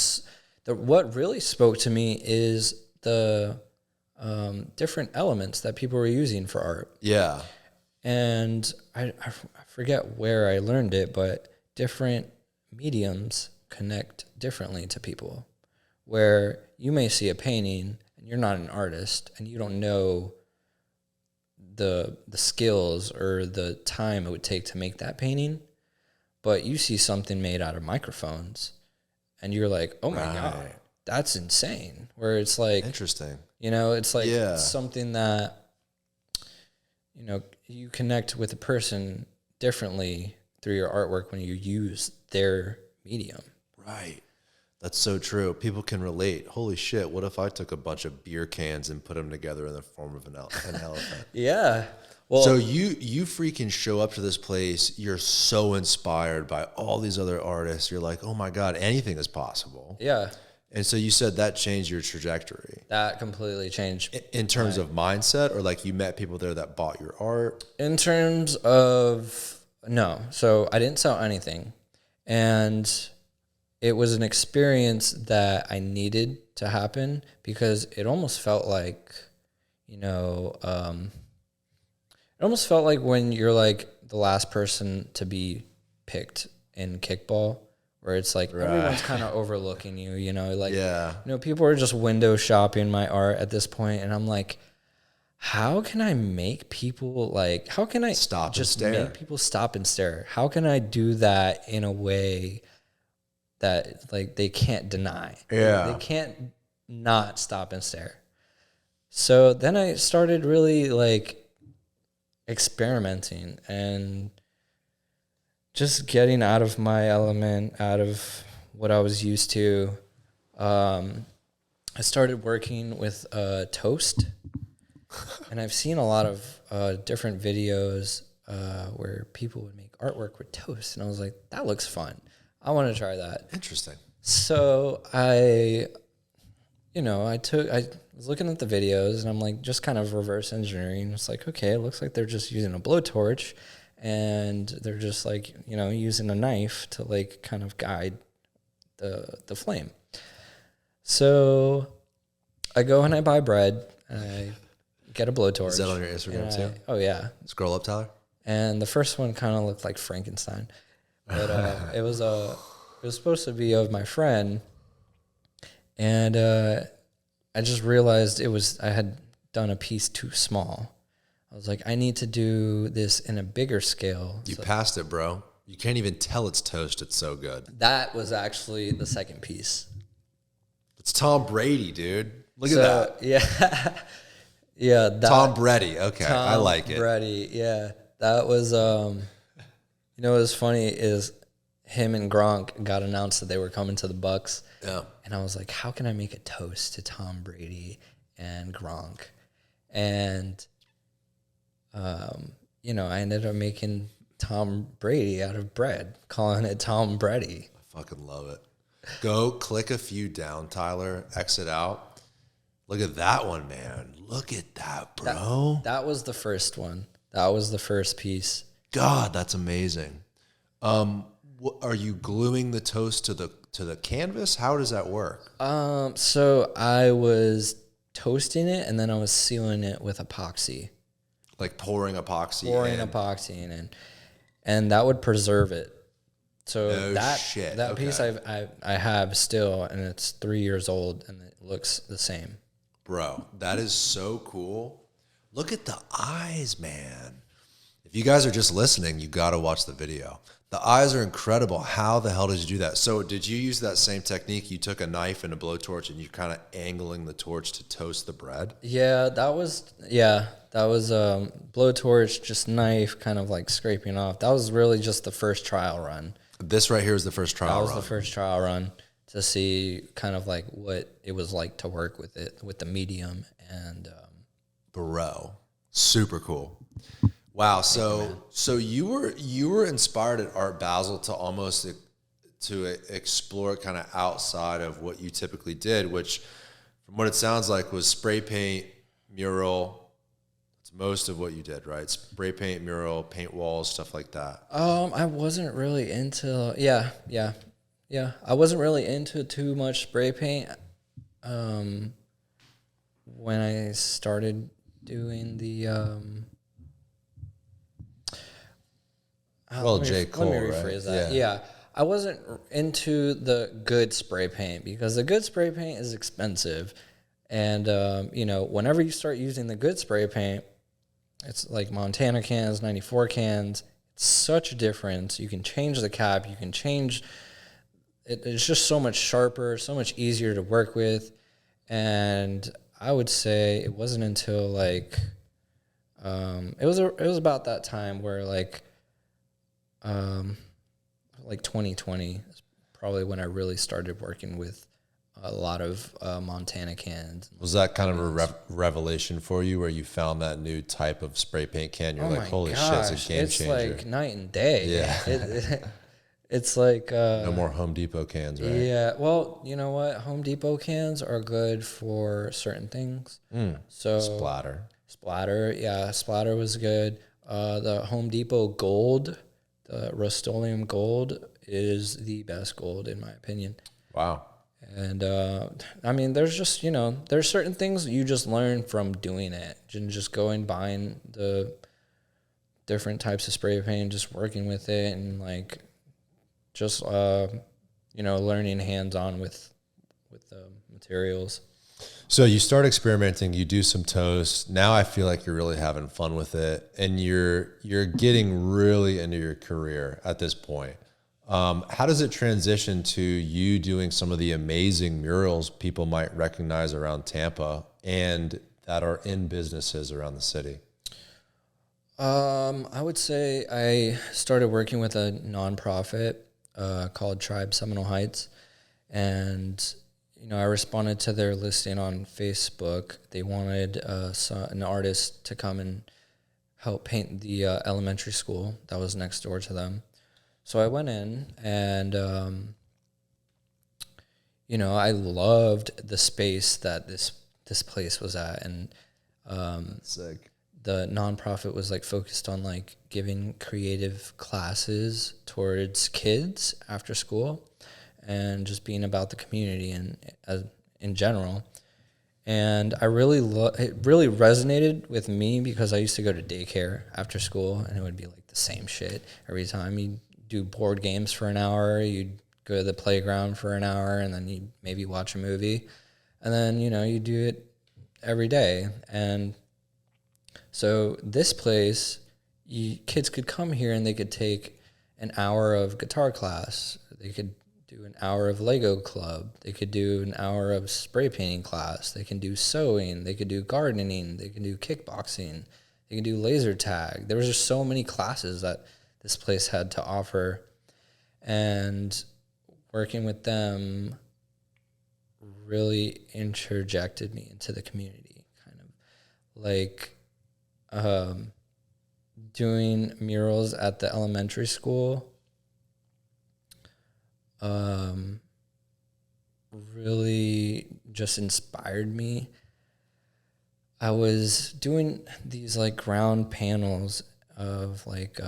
what really spoke to me is the different elements that people were using for art. Yeah. And I forget where I learned it, but different mediums connect differently to people. Where you may see a painting and you're not an artist and you don't know the skills or the time it would take to make that painting, but you see something made out of microphones and you're like, oh my God, that's insane. Where it's like, interesting. It's like something that, you connect with a person differently through your artwork when you use their medium. Right. That's so true. People can relate. Holy shit, what if I took a bunch of beer cans and put them together in the form of an elephant? Yeah. Well, so you freaking show up to this place. You're so inspired by all these other artists. You're like, oh my God, anything is possible. Yeah. And so you said that changed your trajectory. That completely changed. In terms of mindset, or like you met people there that bought your art? In terms of, no. So I didn't sell anything. And it was an experience that I needed to happen because it almost felt like, it almost felt like when you're like the last person to be picked in kickball, where it's like everyone's kind of overlooking you, people are just window shopping my art at this point, and I'm like, how can I make people make people stop and stare? How can I do that in a way that like they can't deny? Yeah. They can't not stop and stare. So then I started really like experimenting and just getting out of my element, out of what I was used to. I started working with toast, and I've seen a lot of different videos where people would make artwork with toast, and I was like, that looks fun. I want to try that. Interesting. So I was looking at the videos, and I'm like just kind of reverse engineering. It's like, okay, it looks like they're just using a blowtorch, and they're just like, using a knife to like kind of guide the flame. So I go and I buy bread, and I get a blowtorch. Is that on your Instagram too? Oh yeah. Scroll up, Tyler. And the first one kind of looked like Frankenstein, but it was supposed to be of my friend, and I just realized I had done a piece too small. I was like, I need to do this in a bigger scale. You passed it, bro. You can't even tell it's toast. It's so good. That was actually the second piece. It's Tom Brady, dude. Look at that. Yeah. Yeah. Tom Brady. Okay. I like it. Brady. Yeah. That was, You know what's funny is him and Gronk got announced that they were coming to the Bucks. Yeah. And I was like, how can I make a toast to Tom Brady and Gronk? And, I ended up making Tom Brady out of bread, calling it Tom Brady. I fucking love it. Go click a few down, Tyler. Exit out. Look at that one, man. Look at that, bro. That was the first one. That was the first piece. God, that's amazing. Are you gluing the toast to the canvas? How does that work? So I was toasting it and then I was sealing it with epoxy. Like pouring epoxy in, and that would preserve it. So that piece I have still, and it's 3 years old, and it looks the same. Bro, that is so cool. Look at the eyes, man. If you guys are just listening, you got to watch the video. The eyes are incredible. How the hell did you do that? So did you use that same technique? You took a knife and a blowtorch and you kind of angling the torch to toast the bread? Yeah, that was blowtorch, just knife, kind of like scraping off. That was really just the first trial run. This right here is the first trial run. That was the first trial run to see kind of like what it was like to work with it, with the medium. And bro, super cool. Wow. So you were inspired at Art Basel to almost to explore kind of outside of what you typically did, which from what it sounds like was spray paint, mural. It's most of what you did, right? Spray paint, mural, paint walls, stuff like that. I wasn't really into, yeah. I wasn't really into too much spray paint. When I started doing the, J. Cole, let me rephrase that. Yeah. I wasn't into the good spray paint because the good spray paint is expensive. And, whenever you start using the good spray paint, it's like Montana cans, 94 cans. It's such a difference. You can change the cap. You can change it. It's just so much sharper, so much easier to work with. And I would say it wasn't until like, it was about that time where like 2020 is probably when I really started working with a lot of Montana cans. Was that kind of a revelation for you where you found that new type of spray paint can? You're like, holy shit, it's a game changer. It's like night and day. Yeah. It's like... no more Home Depot cans, right? Yeah. Well, you know what? Home Depot cans are good for certain things. So Splatter. Yeah, Splatter was good. The Home Depot Gold, the Rust-Oleum Gold, is the best gold in my opinion. Wow. And there's just, there's certain things you just learn from doing it and just going buying the different types of spray paint, just working with it and like just learning hands-on with the materials. So you start experimenting, you do some toast. Now I feel like you're really having fun with it and you're getting really into your career at this point. How does it transition to you doing some of the amazing murals people might recognize around Tampa and that are in businesses around the city? I would say I started working with a nonprofit called Tribe Seminole Heights, and I responded to their listing on Facebook. They wanted an artist to come and help paint the elementary school that was next door to them. So I went in and, I loved the space that this place was at. And Sick. The nonprofit was like focused on like giving creative classes towards kids after school and just being about the community and in general. And I really it really resonated with me because I used to go to daycare after school and it would be like the same shit every time. You do board games for an hour, you'd go to the playground for an hour, and then you'd maybe watch a movie. And then, you do it every day. And so this place, kids could come here and they could take an hour of guitar class. They could do an hour of Lego club. They could do an hour of spray painting class. They can do sewing. They could do gardening. They can do kickboxing. They can do laser tag. There was just so many classes that this place had to offer. And working with them really interjected me into the community, kind of like doing murals at the elementary school really just inspired me. I was doing these like ground panels of like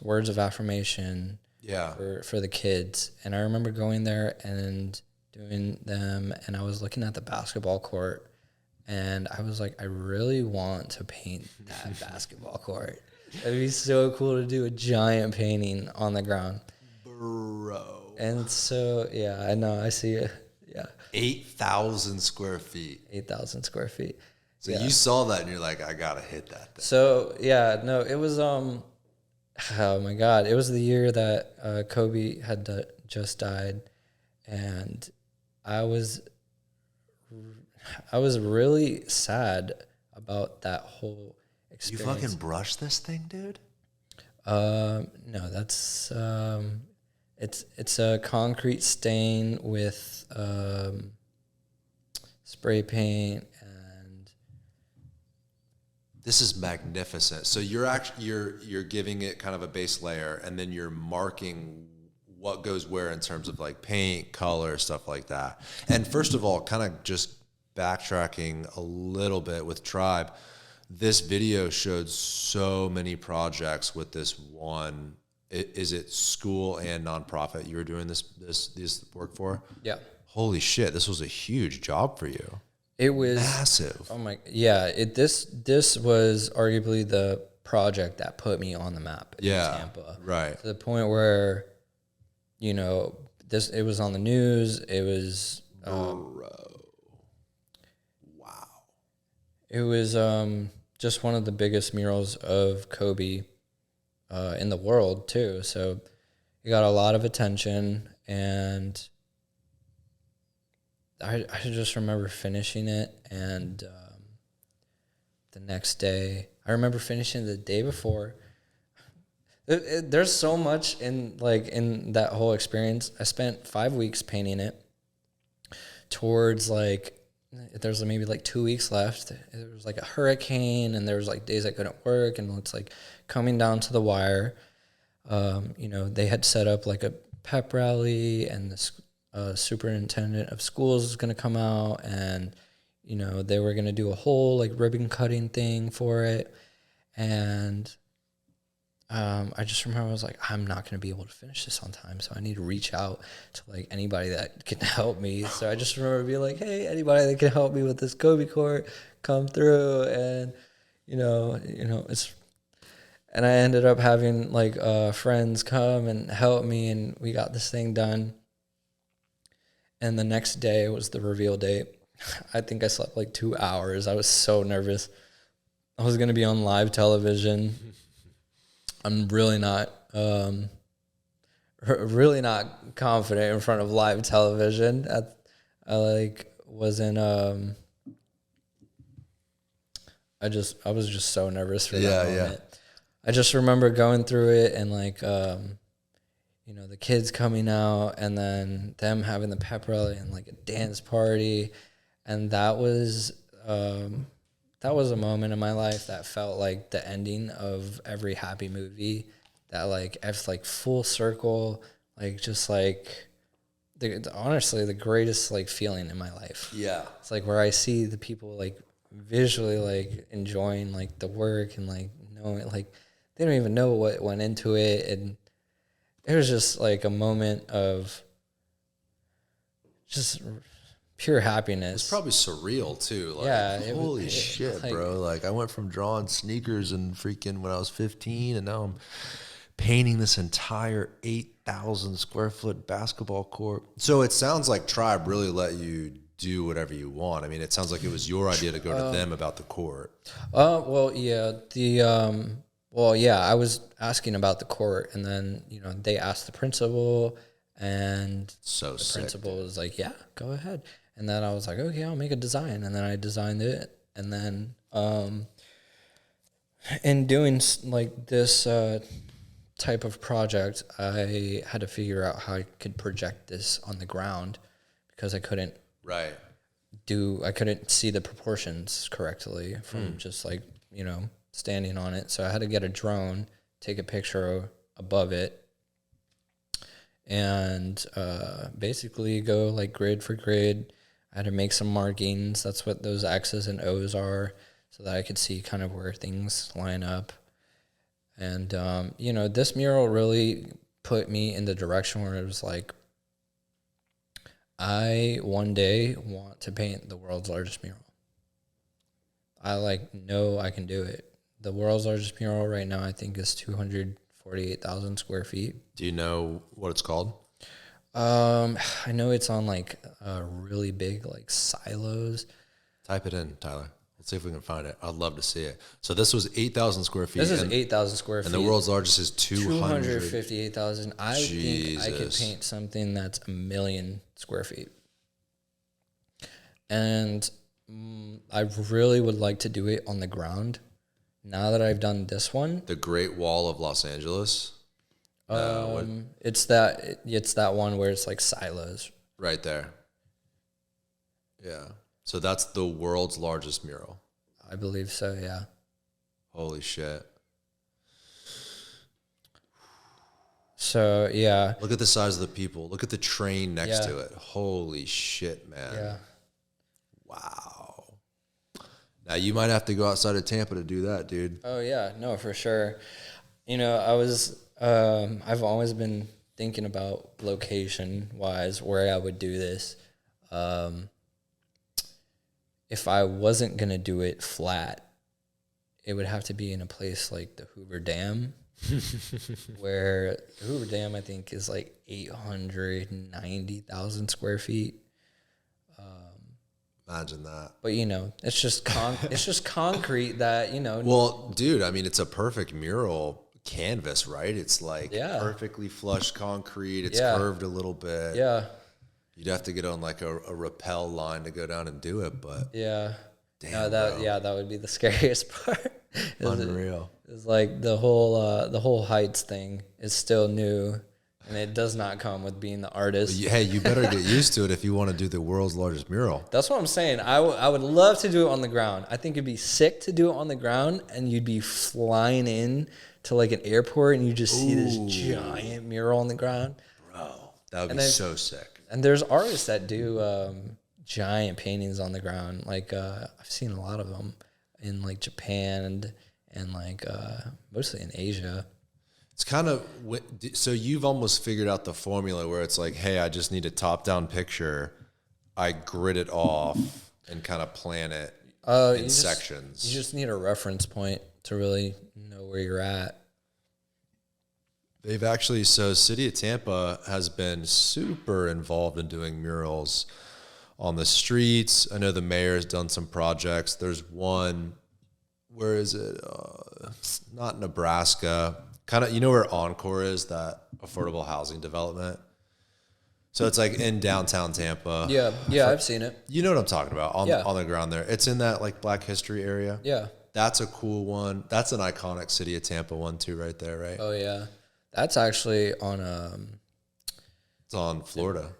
words of affirmation for the kids. And I remember going there and doing them, and I was looking at the basketball court, and I was like, I really want to paint that basketball court. It'd be so cool to do a giant painting on the ground. Bro. And so, yeah, I know, I see it. Yeah. 8,000 square feet. 8,000 square feet. So you saw that and you're like, I gotta hit that thing. So yeah, no, it was oh my God, it was the year that Kobe had just died, and I was really sad about that whole experience. You fucking brushed this thing, dude? No, that's it's a concrete stain with spray paint. This is magnificent. So you're giving it kind of a base layer, and then you're marking what goes where in terms of like paint, color, stuff like that. And first of all, kind of just backtracking a little bit with Tribe, this video showed so many projects with this one. Is it school and nonprofit you were doing this work for? Yeah. Holy shit, this was a huge job for you. It was massive. Oh my, yeah. This was arguably the project that put me on the map in Tampa. Right. To the point where, you know, it was on the news. It was wow. It was just one of the biggest murals of Kobe in the world too. So it got a lot of attention, and I just remember finishing it, and the next day, I remember finishing the day before. There's so much in that whole experience. I spent 5 weeks painting it. Towards there's maybe 2 weeks left. There was a hurricane, and there was days I couldn't work, and it's coming down to the wire. You know, they had set up a pep rally, and this superintendent of schools was going to come out, and you know, they were going to do a whole ribbon cutting thing for it. And I just remember I was I'm not going to be able to finish this on time, so I need to reach out to anybody that can help me. So I just remember being hey, anybody that can help me with this Kobe court, come through. And and I ended up having friends come and help me, and we got this thing done. And the next day was the reveal date. I think I slept 2 hours. I was so nervous. I was going to be on live television. I'm really not confident in front of live television. I wasn't. I was just so nervous for that moment. Yeah. I just remember going through it, and you know, the kids coming out, and then them having the pep rally and a dance party, and that was a moment in my life that felt like the ending of every happy movie. That it's full circle, honestly the greatest feeling in my life. Yeah, it's where I see the people visually enjoying the work, and knowing they don't even know what went into it, and it was just a moment of just pure happiness. It's probably surreal too. Holy shit, bro. I went from drawing sneakers and freaking when I was 15, and now I'm painting this entire 8,000 square foot basketball court. So it sounds like Tribe really let you do whatever you want. I mean, it sounds like it was your idea to go to them about the court. Well, yeah, I was asking about the court, and then, you know, they asked the principal, and the principal was yeah, go ahead. And then I was okay, I'll make a design. And then I designed it. And then in doing this type of project, I had to figure out how I could project this on the ground because I couldn't Right. I couldn't see the proportions correctly from just like, you know, standing on it. So I had to get a drone, take a picture above it, and basically go like grid for grid. I had to make some markings. That's what those X's and O's are, so that I could see kind of where things line up. And, you know, this mural really put me in the direction where it was like, I one day want to paint the world's largest mural. I like know I can do it. The world's largest mural right now, I think, is 248,000 square feet. Do you know what it's called? I know it's on like really big like silos. Type it in, Tyler. Let's see if we can find it. I'd love to see it. So this was 8,000 square feet. This is 8,000 square feet. And the world's largest is 258,000. I think I could paint something that's 1 million square feet. And I really would like to do it on the ground. Now that I've done this one, The Great Wall of Los Angeles. it's that one where it's like silos. Right there. Yeah. So that's the world's largest mural. I believe so, yeah. Holy shit. So, yeah. Look at the size of the people. Look at the train next to it. Holy shit, man. Yeah. Wow. Now you might have to go outside of Tampa to do that, dude. Oh, yeah. No, for sure. You know, I've always been thinking about location-wise where I would do this. If I wasn't going to do it flat, it would have to be in a place like the Hoover Dam, where the Hoover Dam, I think, is like 890,000 square feet. Imagine that. But, you know, it's just concrete that, you know. Well, dude, I mean, it's a perfect mural canvas, right? It's like perfectly flush concrete. It's curved a little bit. Yeah. You'd have to get on like a rappel line to go down and do it, but yeah. Damn, that would be the scariest part. Unreal. It's like the whole heights thing is still new, and it does not come with being the artist. Hey, you better get used to it if you want to do the world's largest mural. That's what I'm saying. I would love to do it on the ground. I think it'd be sick to do it on the ground, and you'd be flying in to like an airport, and you just see this giant mural on the ground. Bro, that would be so sick. And there's artists that do giant paintings on the ground. Like I've seen a lot of them in like Japan and like mostly in Asia. It's kind of so you've almost figured out the formula where it's like, hey, I just need a top-down picture. I grid it off and kind of plan it in sections. You just need a reference point to really know where you're at. They've actually, so City of Tampa has been super involved in doing murals on the streets. I know the mayor has done some projects. There's one, where is it? Not Nebraska. Kind of, you know where Encore is, that affordable housing development? So it's like in downtown Tampa. Yeah, I've seen it. You know what I'm talking about on the ground there. It's in that like Black History area. Yeah. That's a cool one. That's an iconic City of Tampa one too right there, right? Oh, yeah. That's actually on it's on Florida.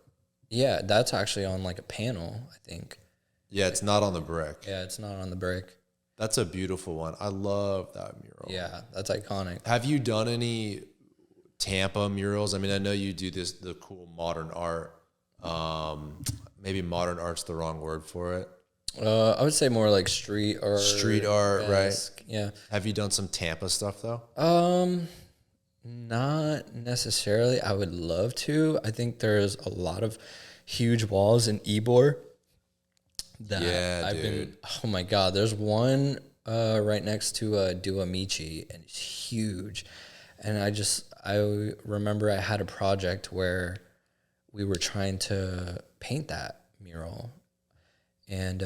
Yeah, that's actually on like a panel, I think. Yeah, it's not on the brick. Yeah, it's not on the brick. That's a beautiful one. I love that mural. Yeah, that's iconic. Have you done any Tampa murals? I mean, I know you do the cool modern art. Maybe modern art's the wrong word for it. I would say more like street art. Street art, right? Yeah. Have you done some Tampa stuff though? Not necessarily. I would love to. I think there's a lot of huge walls in Ybor that I've been. Oh my God, there's one right next to Duamici, and it's huge. And I remember I had a project where we were trying to paint that mural, and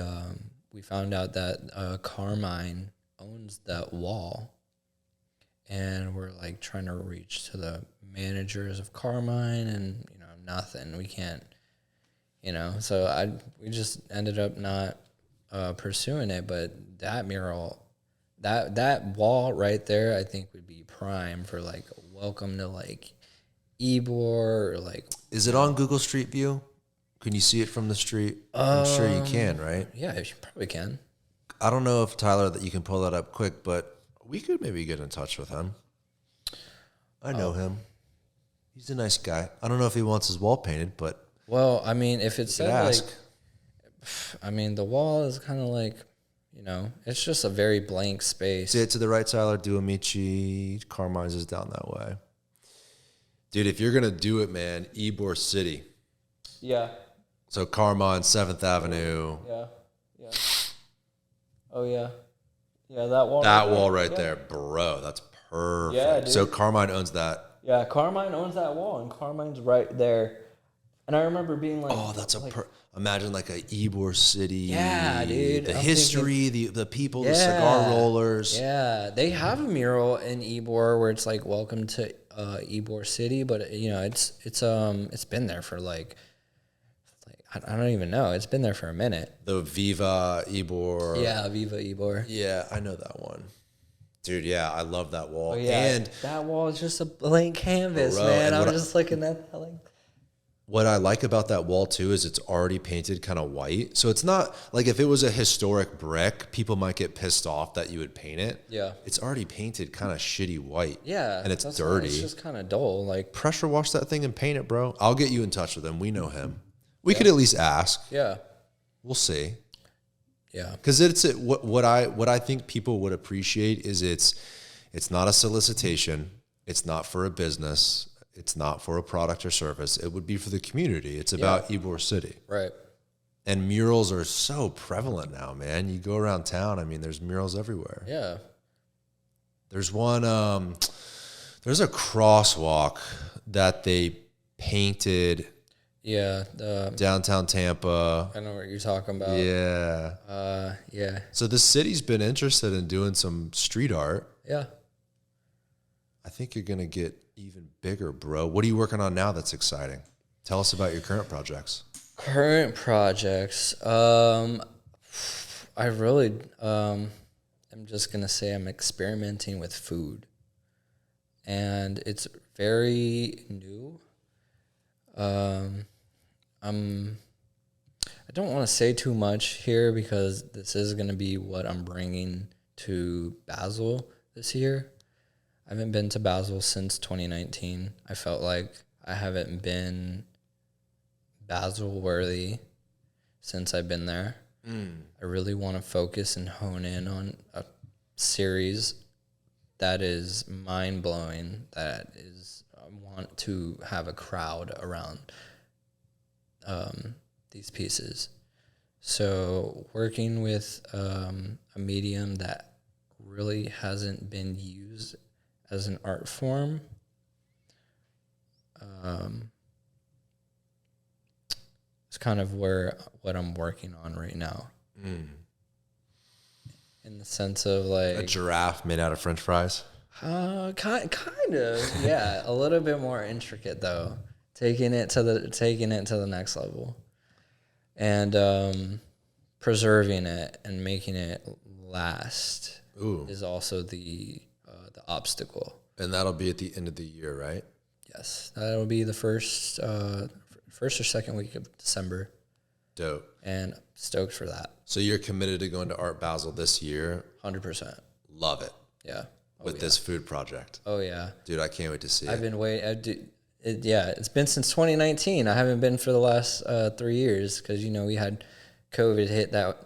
we found out that Carmine owns that wall. And we're like trying to reach to the managers of Carmine, and you know, nothing. We can't, you know. So we just ended up not pursuing it. But that mural, that wall right there, I think would be prime for like welcome to like Ybor or like. Is it on Google Street View? Can you see it from the street? I'm sure you can, right? Yeah, you probably can. I don't know if Tyler that you can pull that up quick, but we could maybe get in touch with him. I know him. He's a nice guy. I don't know if he wants his wall painted, but well, I mean, if it said ask. like, I mean, the wall is kind of like, you know, it's just a very blank space. See it to the right, Tyler. Duamici. Carmine's is down that way. Dude, if you're gonna do it, man, Ybor City. Yeah. So Carmine, 7th Avenue. Yeah. Yeah. Oh yeah. Yeah, that wall. That wall right there, bro. That's perfect. Yeah, dude. So Carmine owns that. Yeah, Carmine owns that wall, and Carmine's right there. And I remember being like, oh, that's imagine like a Ybor City. Yeah, dude. The I'm history, the people, the cigar rollers. Yeah, they have a mural in Ybor where it's like "Welcome to Ybor City," but you know, it's been there for like I don't even know. It's been there for a minute. The Viva Ybor. Yeah, Viva Ybor. Yeah, I know that one. Dude, yeah, I love that wall. Oh, yeah, and that wall is just a blank canvas, bro, man. I'm just looking at that like. What I like about that wall too is it's already painted kind of white. So it's not like if it was a historic brick, people might get pissed off that you would paint it. Yeah. It's already painted kind of shitty white. Yeah. And it's dirty. It's just kind of dull. Like pressure wash that thing and paint it, bro. I'll get you in touch with him. We know him. We could at least ask. Yeah. We'll see. Yeah. Because what I think people would appreciate is it's not a solicitation. It's not for a business. It's not for a product or service. It would be for the community. It's about Ybor City. Right. And murals are so prevalent now, man. You go around town, I mean, there's murals everywhere. Yeah. There's one, there's a crosswalk that they painted. Yeah. Downtown Tampa. I know what you're talking about. Yeah. Yeah. So the city's been interested in doing some street art. Yeah. I think you're going to get even bigger, bro. What are you working on now that's exciting? Tell us about your current projects. Current projects. I really, I'm just going to say I'm experimenting with food. And it's very new. I don't want to say too much here because this is going to be what I'm bringing to Basel this year. I haven't been to Basel since 2019. I felt like I haven't been Basel worthy since I've been there. I really want to focus and hone in on a series that is mind blowing. I want to have a crowd around these pieces. So working with a medium that really hasn't been used as an art form, it's kind of what I'm working on right now. In the sense of like a giraffe made out of French fries. Kind of, yeah. A little bit more intricate though, taking it to the next level, and preserving it and making it last. Ooh. Is also the obstacle. And that'll be at the end of the year, right? Yes, that'll be the first or second week of December. Dope. And stoked for that. So you're committed to going to Art Basel this year? 100%. Love it. Yeah. With this food project. Oh yeah. Dude, I can't wait to see it. I've been waiting. It's been since 2019. I haven't been for the last 3 years because we had COVID hit that,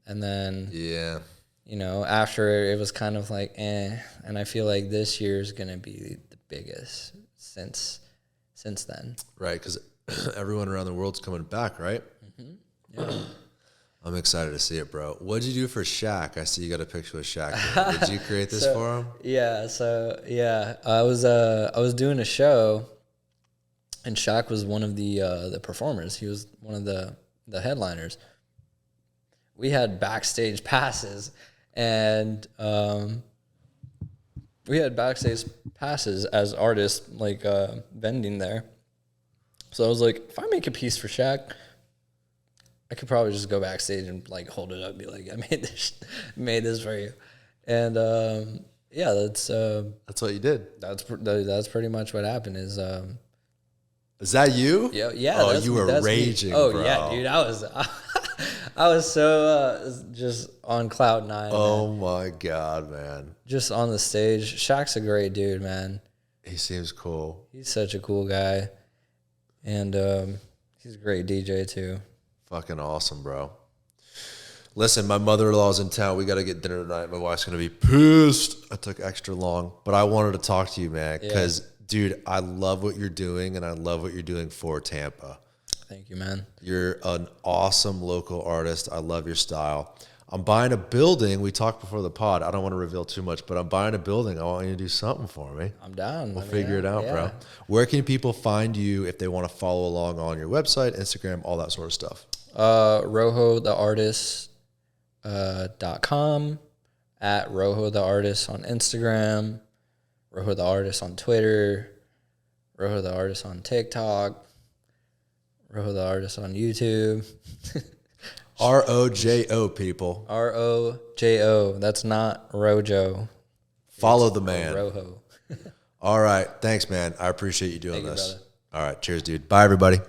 and then after it was kind of like and I feel like this year is gonna be the biggest since then. Right, because everyone around the world's coming back, right? Mm-hmm. Yeah. I'm excited to see it, bro. What'd you do for Shaq? I see you got a picture with Shaq here. Did you create this for him? Yeah. So I was doing a show, and Shaq was one of the performers. He was one of the headliners. We had backstage passes, and as artists, like vending there. So I was like, if I make a piece for Shaq, I could probably just go backstage and like hold it up and be like, I made this for you. And yeah, That's what you did. that's pretty much what happened. Is that you? yeah. Oh, you were that's raging, me. Oh bro. yeah, dude. I was so just on cloud nine. Oh man. my God, man. Just on the stage. Shaq's a great dude, man. He seems cool. He's such a cool guy, and he's a great DJ too. Fucking awesome, bro. Listen, my mother-in-law's in town. We got to get dinner tonight. My wife's going to be pissed. I took extra long, but I wanted to talk to you, man, because, dude, I love what you're doing, and I love what you're doing for Tampa. Thank you, man. You're an awesome local artist. I love your style. I'm buying a building. We talked before the pod. I don't want to reveal too much, but I'm buying a building. I want you to do something for me. I'm down. We'll figure it out, bro. Where can people find you if they want to follow along on your website, Instagram, all that sort of stuff? Rojotheartist.com, at Rojo the Artist on Instagram, Rojo the Artist on Twitter, Rojo the Artist on TikTok, Rojo the Artist on YouTube. ROJO, people. ROJO. That's not Rojo. Follow the man. Rojo. All right. Thanks, man. I appreciate you doing this. Brother. All right. Cheers, dude. Bye, everybody.